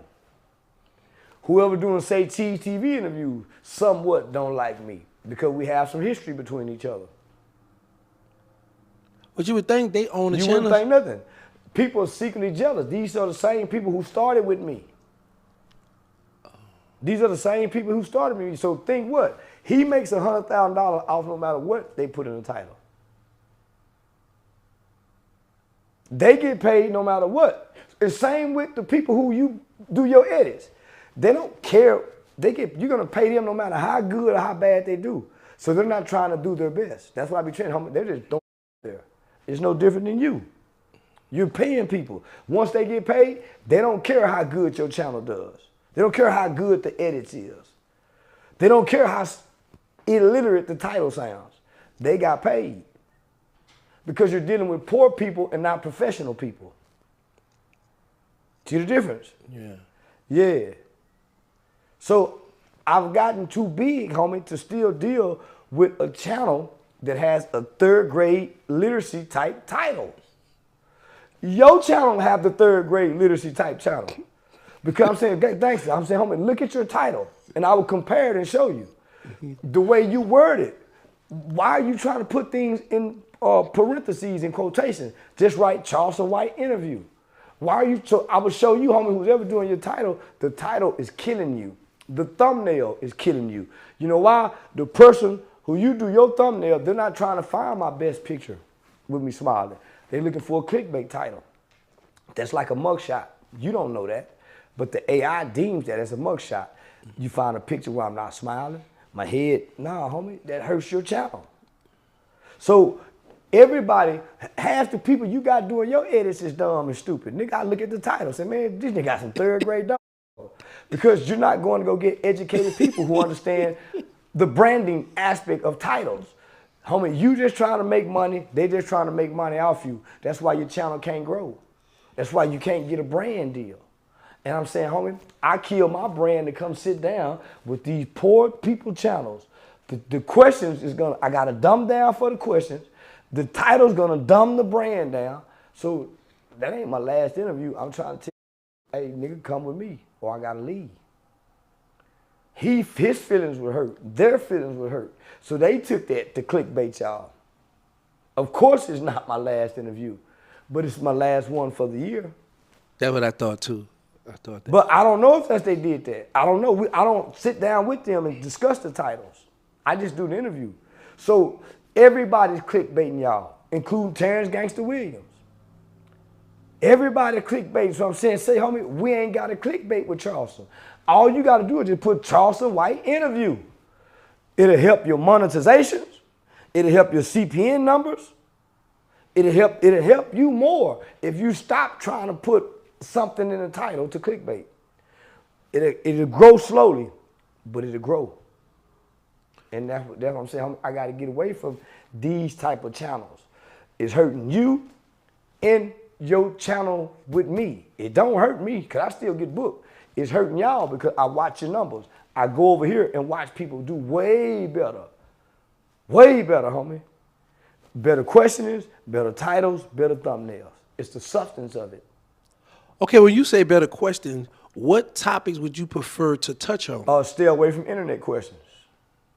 [SPEAKER 2] Whoever doing, say, TV interviews, somewhat don't like me because we have some history between each other.
[SPEAKER 1] But you would think they own the channel.
[SPEAKER 2] You wouldn't think nothing. People are secretly jealous. These are the same people who started with me. These are the same people who started with me. So think what? He makes $100,000 off no matter what they put in the title. They get paid no matter what. It's same with the people who you do your edits. They don't care. You're gonna pay them no matter how good or how bad they do. So they're not trying to do their best. That's why I be training. They just don't there. It's no different than you. You're paying people. Once they get paid, they don't care how good your channel does. They don't care how good the edits is. They don't care how illiterate the title sounds. They got paid. Because you're dealing with poor people and not professional people. See the difference?
[SPEAKER 1] Yeah.
[SPEAKER 2] Yeah. So I've gotten too big, homie, to still deal with a channel that has a third grade literacy type title. Your channel have the third grade literacy type channel. Because I'm saying, thanks, I'm saying, homie, look at your title. And I will compare it and show you. The way you word it. Why are you trying to put things in parentheses and quotations? Just write Charleston White interview. Why are you, so I will show you, homie, who's ever doing your title, the title is killing you. The thumbnail is killing you. You know why? The person who you do your thumbnail, they're not trying to find my best picture with me smiling. They're looking for a clickbait title. That's like a mugshot. You don't know that. But the AI deems that as a mugshot. You find a picture where I'm not smiling, my head, nah, homie, that hurts your channel. So everybody, half the people you got doing your edits is dumb and stupid. Nigga, I look at the title, say, man, this nigga got some third grade dumb. Because you're not going to go get educated people who understand the branding aspect of titles. Homie, you just trying to make money, they just trying to make money off you. That's why your channel can't grow. That's why you can't get a brand deal. And I'm saying, homie, I kill my brand to come sit down with these poor people channels. The questions is I got to dumb down for the questions. The title's going to dumb the brand down. So that ain't my last interview. I'm trying to tell you, hey, nigga, come with me or I got to leave. His feelings were hurt. Their feelings were hurt. So they took that to clickbait y'all. Of course it's not my last interview, but it's my last one for the year.
[SPEAKER 1] That's what I thought too. I thought that.
[SPEAKER 2] But I don't know if they did that. I don't know. I don't sit down with them and discuss the titles. I just do the interview. So everybody's clickbaiting y'all, including Terrence Gangster Williams. Everybody clickbaiting. So I'm saying, say, homie, we ain't got a clickbait with Charleston. All you got to do is just put Charleston White interview. It'll help your monetizations. It'll help your CPN numbers. It'll help you more if you stop trying to put something in the title to clickbait. It'll grow slowly, but it'll grow. And that's what I'm saying. I got to get away from these type of channels. It's hurting you and your channel with me. It don't hurt me because I still get booked. It's hurting y'all because I watch your numbers. I go over here and watch people do way better. Way better, homie. Better questionings, better titles, better thumbnails. It's the substance of it.
[SPEAKER 1] Okay, when you say better questions, what topics would you prefer to touch on?
[SPEAKER 2] Stay away from internet questions.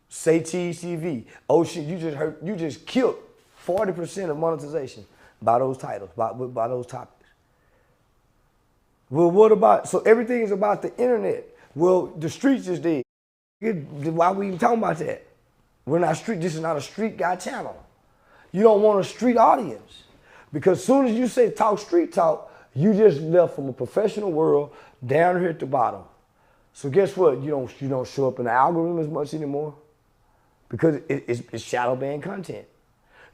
[SPEAKER 2] Say TV. Oh shit, you just killed 40% of monetization by those titles, by those topics. Well, what about, so everything is about the internet. Well, the streets is dead. Why we even talking about that? We're not street, this is not a street guy channel. You don't want a street audience. Because as soon as you say talk street talk, you just left from a professional world down here at the bottom. So guess what? You don't show up in the algorithm as much anymore because it's shadow banned content.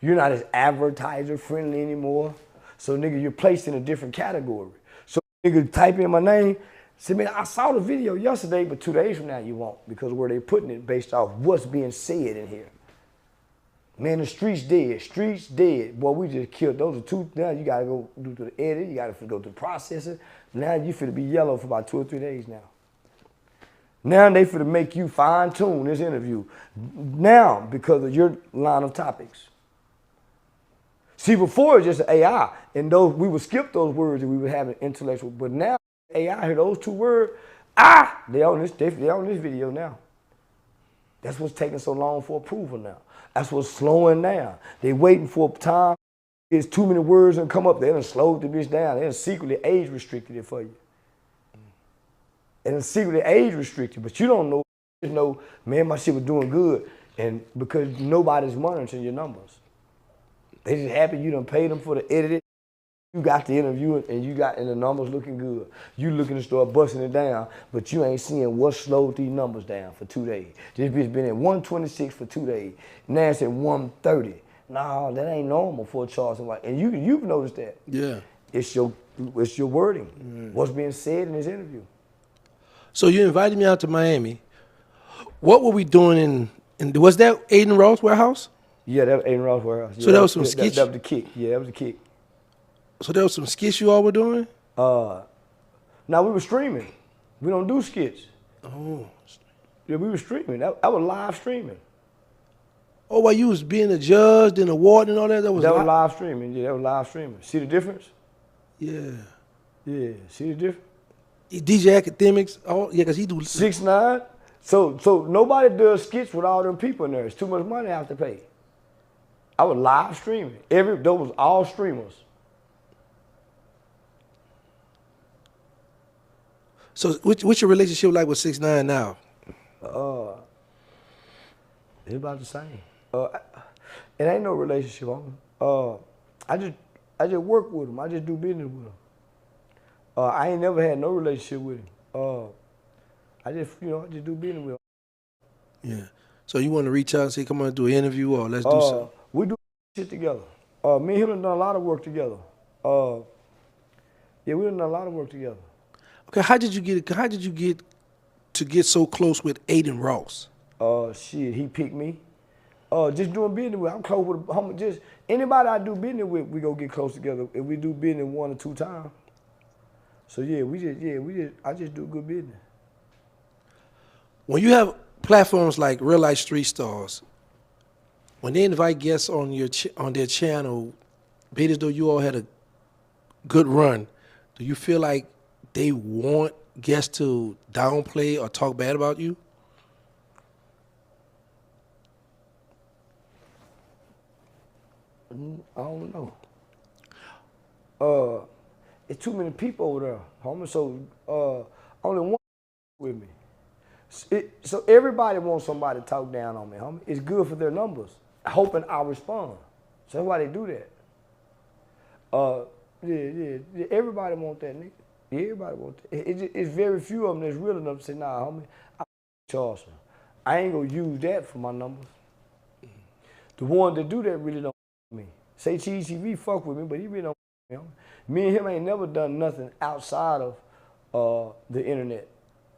[SPEAKER 2] You're not as advertiser friendly anymore. So nigga, you're placed in a different category. So nigga, type in my name, say, man, I saw the video yesterday, but 2 days from now you won't because where they putting it based off what's being said in here. Man, the streets dead. Streets dead. Boy, we just killed. Those are two. Now you gotta go do the edit. You gotta go to the processor. Now you finna be yellow for about 2 or 3 days now. Now they finna make you fine tune this interview. Now because of your line of topics. See, before it was just AI, and those we would skip those words and we would have an intellectual. But now AI hear those 2 words. They on this video now. That's what's taking so long for approval now. That's what's slowing down. They waiting for time. It's too many words and come up. They done slowed the bitch down. They done secretly age restricted it for you. And secretly age restricted, but you don't know. You know, man, my shit was doing good, and because nobody's monitoring your numbers. They just happy you done paid them for the edit. You got the interview and the numbers looking good. You looking to start busting it down, but you ain't seeing what slowed these numbers down for 2 days. This bitch been at 126 for 2 days. Now it's at 130. Nah, that ain't normal for a Charleston White. And you've noticed that.
[SPEAKER 1] Yeah.
[SPEAKER 2] It's your wording. What's being said in this interview.
[SPEAKER 1] So you invited me out to Miami. What were we doing in was that Aiden Ross warehouse?
[SPEAKER 2] Yeah, that was Aiden Ross warehouse. Yeah,
[SPEAKER 1] so that was some sketch.
[SPEAKER 2] That was the kick. Yeah, that was the kick.
[SPEAKER 1] So there was some skits you all were doing?
[SPEAKER 2] Now we were streaming. We don't do skits.
[SPEAKER 1] Oh.
[SPEAKER 2] Yeah, we were streaming. That was live streaming.
[SPEAKER 1] Oh, while you was being a judge and award and all that? That was
[SPEAKER 2] live streaming. Yeah, that was live streaming. See the difference?
[SPEAKER 1] Yeah.
[SPEAKER 2] Yeah, see the difference?
[SPEAKER 1] DJ Academics, because he do
[SPEAKER 2] 6ix9ine. So nobody does skits with all them people in there. It's too much money I have to pay. I was live streaming. Those was all streamers.
[SPEAKER 1] So what's your relationship like with 6ix9ine now?
[SPEAKER 2] It's about the same. It ain't no relationship on him. I just work with him. I just do business with him. I ain't never had no relationship with him. I just do business with him.
[SPEAKER 1] Yeah. So you want to reach out and say, come on, do an interview or let's do something?
[SPEAKER 2] We do shit together. Me and him have done a lot of work together. Yeah, we done a lot of work together.
[SPEAKER 1] Okay, how did you get so close with Aiden Ross?
[SPEAKER 2] Shit, he picked me. Just doing business with. I'm close with just anybody I do business with. We go get close together. If we do business 1 or 2 times. So yeah, I just do good business.
[SPEAKER 1] When you have platforms like Real Life Street Stars, when they invite guests on their channel, be it as though you all had a good run, do you feel like they want guests to downplay or talk bad about you?
[SPEAKER 2] I don't know. It's too many people over there, homie. So only one with me. So everybody wants somebody to talk down on me, homie. It's good for their numbers, hoping I'll respond. So that's why they do that. Yeah. Everybody want that, nigga. Yeah, everybody want that. It's very few of them that's real enough to say, nah, homie, I'm Charleston. I ain't gonna use that for my numbers. The ones that do that really don't me. Say Cheese TV fuck with me, but he really don't me. Me and him ain't never done nothing outside of the internet.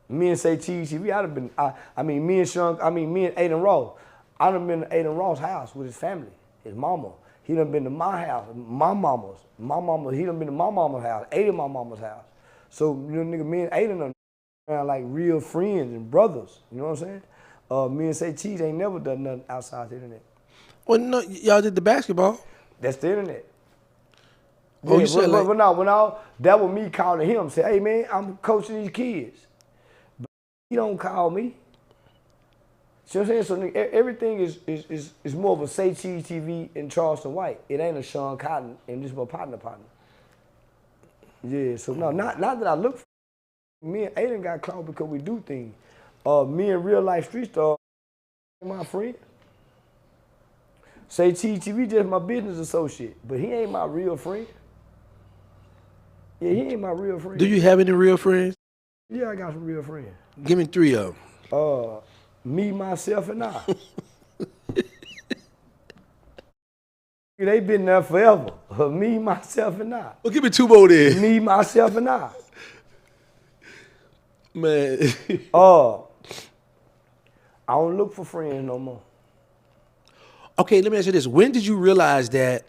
[SPEAKER 2] Me and Say Cheese TV, I'd have been, me and Aiden Ross, I'd have been to Aiden Ross' house with his family, his mama. He done been to my house, my mama's. He done been to my mama's house, Aiden my mama's house. So, nigga, me and Aiden done around like real friends and brothers, you know what I'm saying? Me and Say Cheese ain't never done nothing outside the internet.
[SPEAKER 1] Well, no, y'all did the basketball.
[SPEAKER 2] That's the internet.
[SPEAKER 1] Oh, you said like...
[SPEAKER 2] that was me calling him, say, hey, man, I'm coaching these kids. But he don't call me. See what I'm saying? So nigga, everything is more of a Say Cheese TV and Charleston White. It ain't a Sean Cotton and this my partner. Yeah, so no, not that I look for. Me and Aiden got called because we do things. Me and Real Life Street Star, my friend. Say Cheese TV just my business associate, but he ain't my real friend. Yeah, he ain't my real friend.
[SPEAKER 1] Do you have any real friends?
[SPEAKER 2] Yeah, I got some real friends.
[SPEAKER 1] Give me 3 of them.
[SPEAKER 2] Me, myself, and I. They been there forever. Me, myself, and I.
[SPEAKER 1] Well, give me 2 more then.
[SPEAKER 2] Me, myself, and I.
[SPEAKER 1] Man.
[SPEAKER 2] I don't look for friends no more.
[SPEAKER 1] Okay, let me ask you this. When did you realize that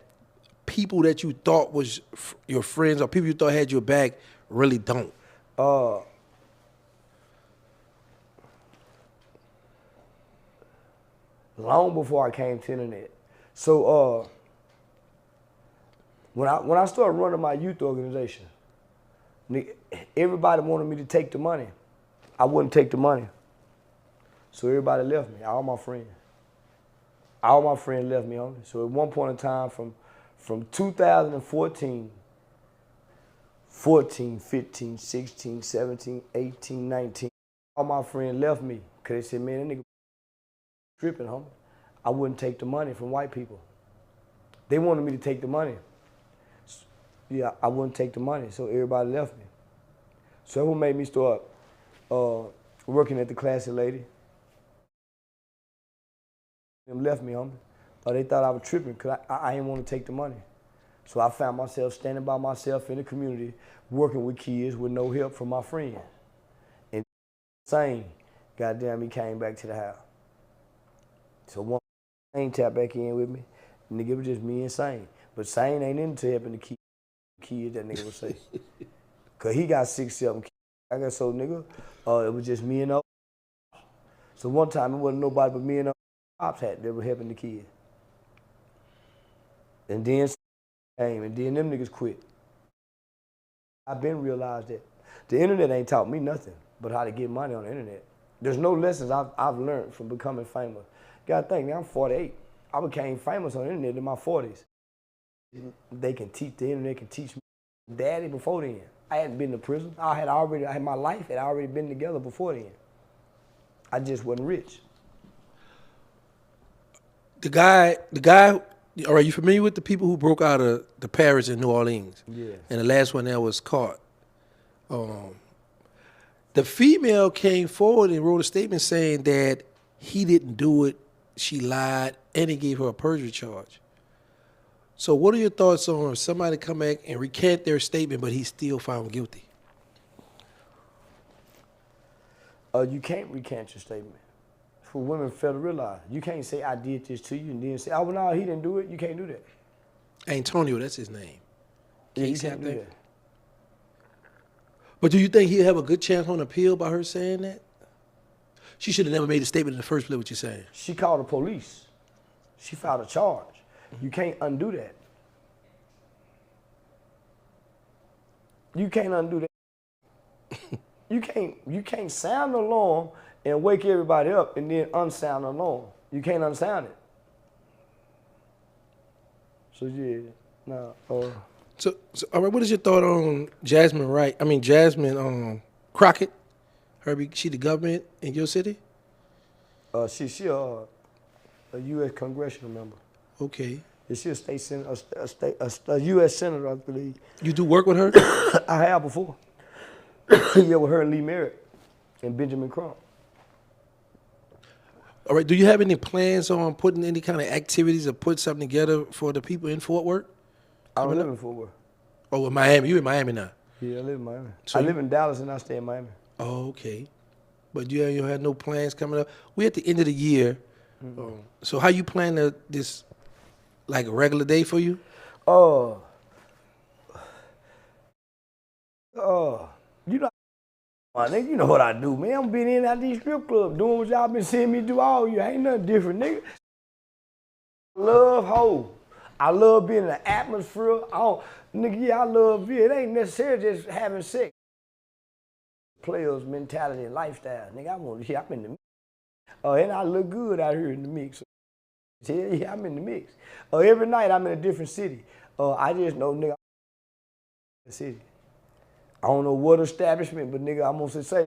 [SPEAKER 1] people that you thought was your friends or people you thought had your back really don't?
[SPEAKER 2] Uh, long before I came to the internet. So when I started running my youth organization, everybody wanted me to take the money. I wouldn't take the money. So everybody left me, all my friends. All my friends left me on it. So at one point in time from 2014, 14, 15, 16, 17, 18, 19, all my friends left me because they said, man, that nigga tripping, homie. I wouldn't take the money from white people. They wanted me to take the money. Yeah, I wouldn't take the money, so everybody left me. So that's what made me start working at the Classy Lady. Them left me, homie. They thought I was tripping because I didn't want to take the money. So I found myself standing by myself in the community, working with kids with no help from my friends. And Sane, goddamn, he came back to the house. So one Sane tapped back in with me, nigga, it was just me and Sane. But Sane ain't into helping the kids, that nigga would say. Cause he got 6, 7 kids. I got so nigga, it was just me and old. So one time it wasn't nobody but me and old pops had that were helping the kids. And then came, and then them niggas quit. I've been realized that the internet ain't taught me nothing but how to get money on the internet. There's no lessons I've learned from becoming famous. Gotta think, man, I'm 48. I became famous on the internet in my 40s. The internet can teach me. Daddy before then. I hadn't been to prison. I had my life had already been together before then. I just wasn't rich.
[SPEAKER 1] The guy, all right, you familiar with the people who broke out of the Paris in New Orleans?
[SPEAKER 2] Yeah.
[SPEAKER 1] And the last one that was caught. The female came forward and wrote a statement saying that he didn't do it, she lied, and he gave her a perjury charge. So what are your thoughts on if somebody come back and recant their statement, but he's still found guilty?
[SPEAKER 2] You can't recant your statement. For women fail to realize. You can't say, I did this to you, and then say, oh, well, no, he didn't do it. You can't do that.
[SPEAKER 1] Antonio, that's his name.
[SPEAKER 2] Yeah, you can't do that.
[SPEAKER 1] But do you think he'll have a good chance on appeal by her saying that? She should have never made a statement in the first place, what you're saying.
[SPEAKER 2] She called the police. She filed a charge. You can't undo that. You can't undo that. You can't sound the alarm and wake everybody up and then unsound the alarm. You can't unsound it. So yeah, no.
[SPEAKER 1] So all right, what is your thought on Jasmine Crockett? She the government in your city?
[SPEAKER 2] She a U.S. congressional member.
[SPEAKER 1] Okay.
[SPEAKER 2] Yeah, she a state senator, a U.S. senator, I believe.
[SPEAKER 1] You do work with her?
[SPEAKER 2] I have before. Yeah, with her and Lee Merritt and Benjamin Crump.
[SPEAKER 1] All right. Do you have any plans on putting any kind of activities or put something together for the people in Fort Worth?
[SPEAKER 2] I don't live in Fort Worth.
[SPEAKER 1] Oh, in Miami. You in Miami now?
[SPEAKER 2] Yeah, I live in Miami.
[SPEAKER 1] So
[SPEAKER 2] I live in Dallas and I stay in Miami.
[SPEAKER 1] Oh, okay. But you have no plans coming up? We're at the end of the year. Mm-hmm. So how you plan this, like a regular day for you?
[SPEAKER 2] You know, nigga, you know what I do, man. I'm been in at these strip clubs doing what y'all been seeing me do all year. Ain't nothing different, nigga. I love hoes. I love being in the atmosphere. I love it. It ain't necessarily just having sex. Players' mentality and lifestyle. Nigga, I'm in the mix. And I look good out here in the mix. Yeah, I'm in the mix. Every night I'm in a different city. I just know, nigga, I'm in the city. I don't know what establishment, but nigga, I'm gonna say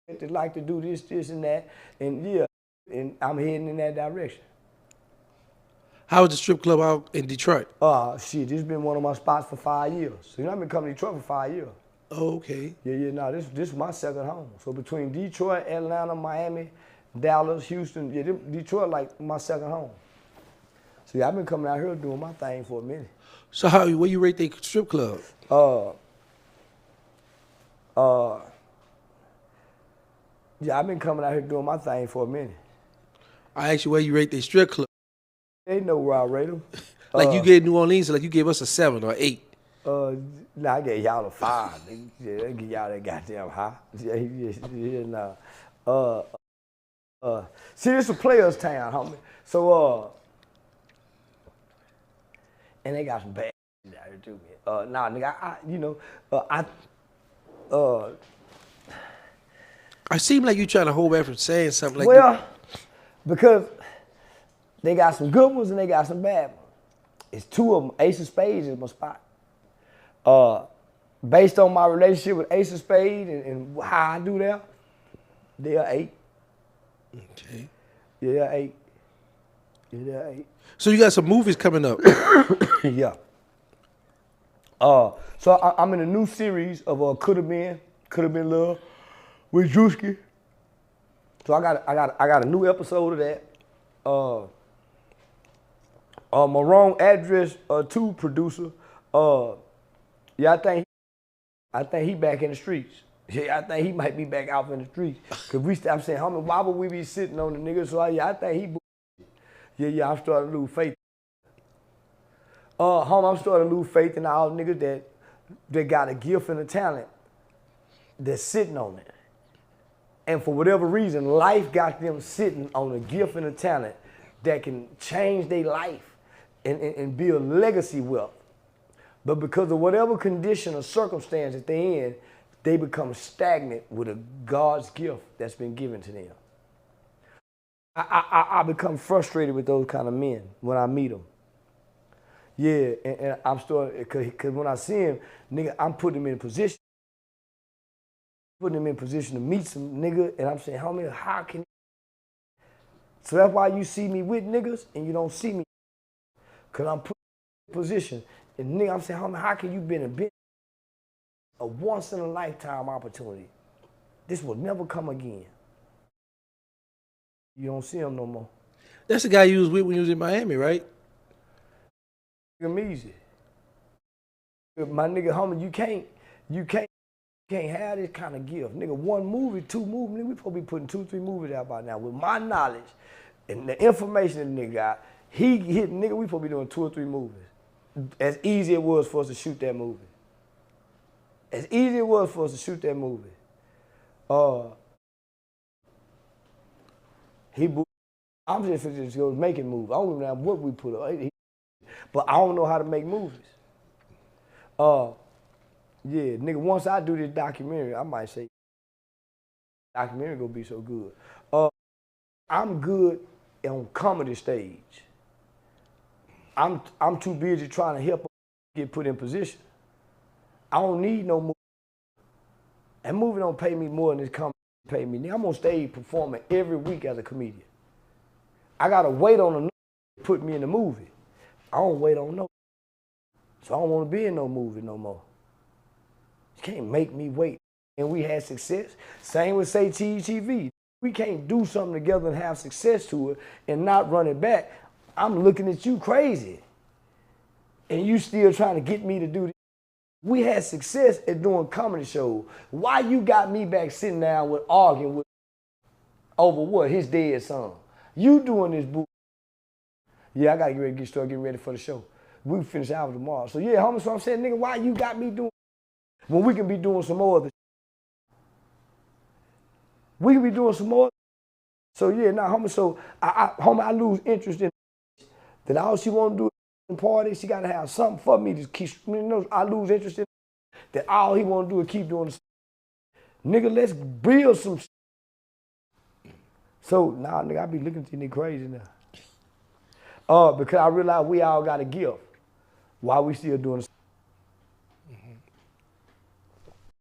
[SPEAKER 2] they like to do this, and that, and yeah, and I'm heading in that direction.
[SPEAKER 1] How was the strip club out in Detroit?
[SPEAKER 2] Shit, this has been one of my spots for 5 years. So I've been coming to Detroit for 5 years.
[SPEAKER 1] Oh, okay.
[SPEAKER 2] Yeah, no, this is my second home. So between Detroit, Atlanta, Miami, Dallas, Houston, yeah, Detroit like my second home. So yeah, I've been coming out here doing my thing for a minute.
[SPEAKER 1] So where you rate the strip club?
[SPEAKER 2] Yeah, I've been coming out here doing my thing for a minute.
[SPEAKER 1] I asked you where you rate the strip club.
[SPEAKER 2] They know where I rate them.
[SPEAKER 1] Like you gave New Orleans, like you gave us a 7 or 8.
[SPEAKER 2] Nah, I gave y'all a 5. Nigga. Yeah, I give y'all that goddamn high. Yeah, nah. See, this a players' town, homie. So, and they got some bad shit out here too, man. Nah, nigga,
[SPEAKER 1] I seem like you trying to hold back from saying something like
[SPEAKER 2] well, because they got some good ones and they got some bad ones. It's 2 of them. Ace of Spades is my spot. Based on my relationship with Ace of Spades and how I do that, they're 8.
[SPEAKER 1] Okay.
[SPEAKER 2] Yeah, they're 8. Yeah, they're 8.
[SPEAKER 1] So you got some movies coming up.
[SPEAKER 2] Yeah. So I'm in a new series of Could Have Been Love with Drewski. So I got a new episode of that. My Wrong Address 2 producer. Yeah, I think he back in the streets. Yeah, I think he might be back out in the streets. Cause I'm saying, homie, why would we be sitting on the niggas? So I think he. Yeah, I'm starting to lose faith. I'm starting to lose faith in all niggas that got a gift and a talent that's sitting on it. And for whatever reason, life got them sitting on a gift and a talent that can change their life and build legacy wealth. But because of whatever condition or circumstance that they're in, they become stagnant with a God's gift that's been given to them. I become frustrated with those kind of men when I meet them. Yeah, and I'm starting, because when I see him, nigga, I'm putting him in position. Putting him in position to meet some nigga, and I'm saying, homie, how can he? So that's why you see me with niggas and you don't see me. Because I'm put in position. And nigga, I'm saying, homie, how can you be in a business? A once in a lifetime opportunity. This will never come again. You don't see him no more.
[SPEAKER 1] That's the guy you was with when you was in Miami, right?
[SPEAKER 2] Nigga, easy. My nigga, homie, you can't have this kind of gift. Nigga, 1 movie, 2 movies, nigga, we probably be putting 2, 3 movies out by now. With my knowledge and the information that nigga got, he hit, nigga, we probably be doing 2 or 3 movies. As easy it was for us to shoot that movie. As easy it was for us to shoot that movie. I'm just going making movies. I don't even know what we put up. But I don't know how to make movies. Yeah, nigga, once I do this documentary, I might say, documentary gonna be so good. I'm good on comedy stage. I'm too busy trying to help get put in position. I don't need no movie. That movie don't pay me more than this comedy pay me. I'm on stage performing every week as a comedian. I gotta wait on a to put me in the movie. I don't wait on no. So I don't want to be in no movie no more. You can't make me wait. And we had success. Same with say TV. We can't do something together and have success to it and not run it back. I'm looking at you crazy. And you still trying to get me to do this. We had success at doing comedy shows. Why you got me back sitting down with arguing with over what? His dead son. You doing this bull. Yeah, I gotta start getting ready for the show. We finish out tomorrow. So yeah, homie, so I'm saying, nigga, why you got me doing when we can be doing some more other? We can be doing some more. So yeah, nah, homie, so I lose interest in that. All she want to do is party. She got to have something for me to keep, I lose interest in that. All he want to do is keep doing the nigga, let's build some. So nah, nigga, I be looking at you nigga crazy now. Because I realize we all got a gift. Why we still doing this?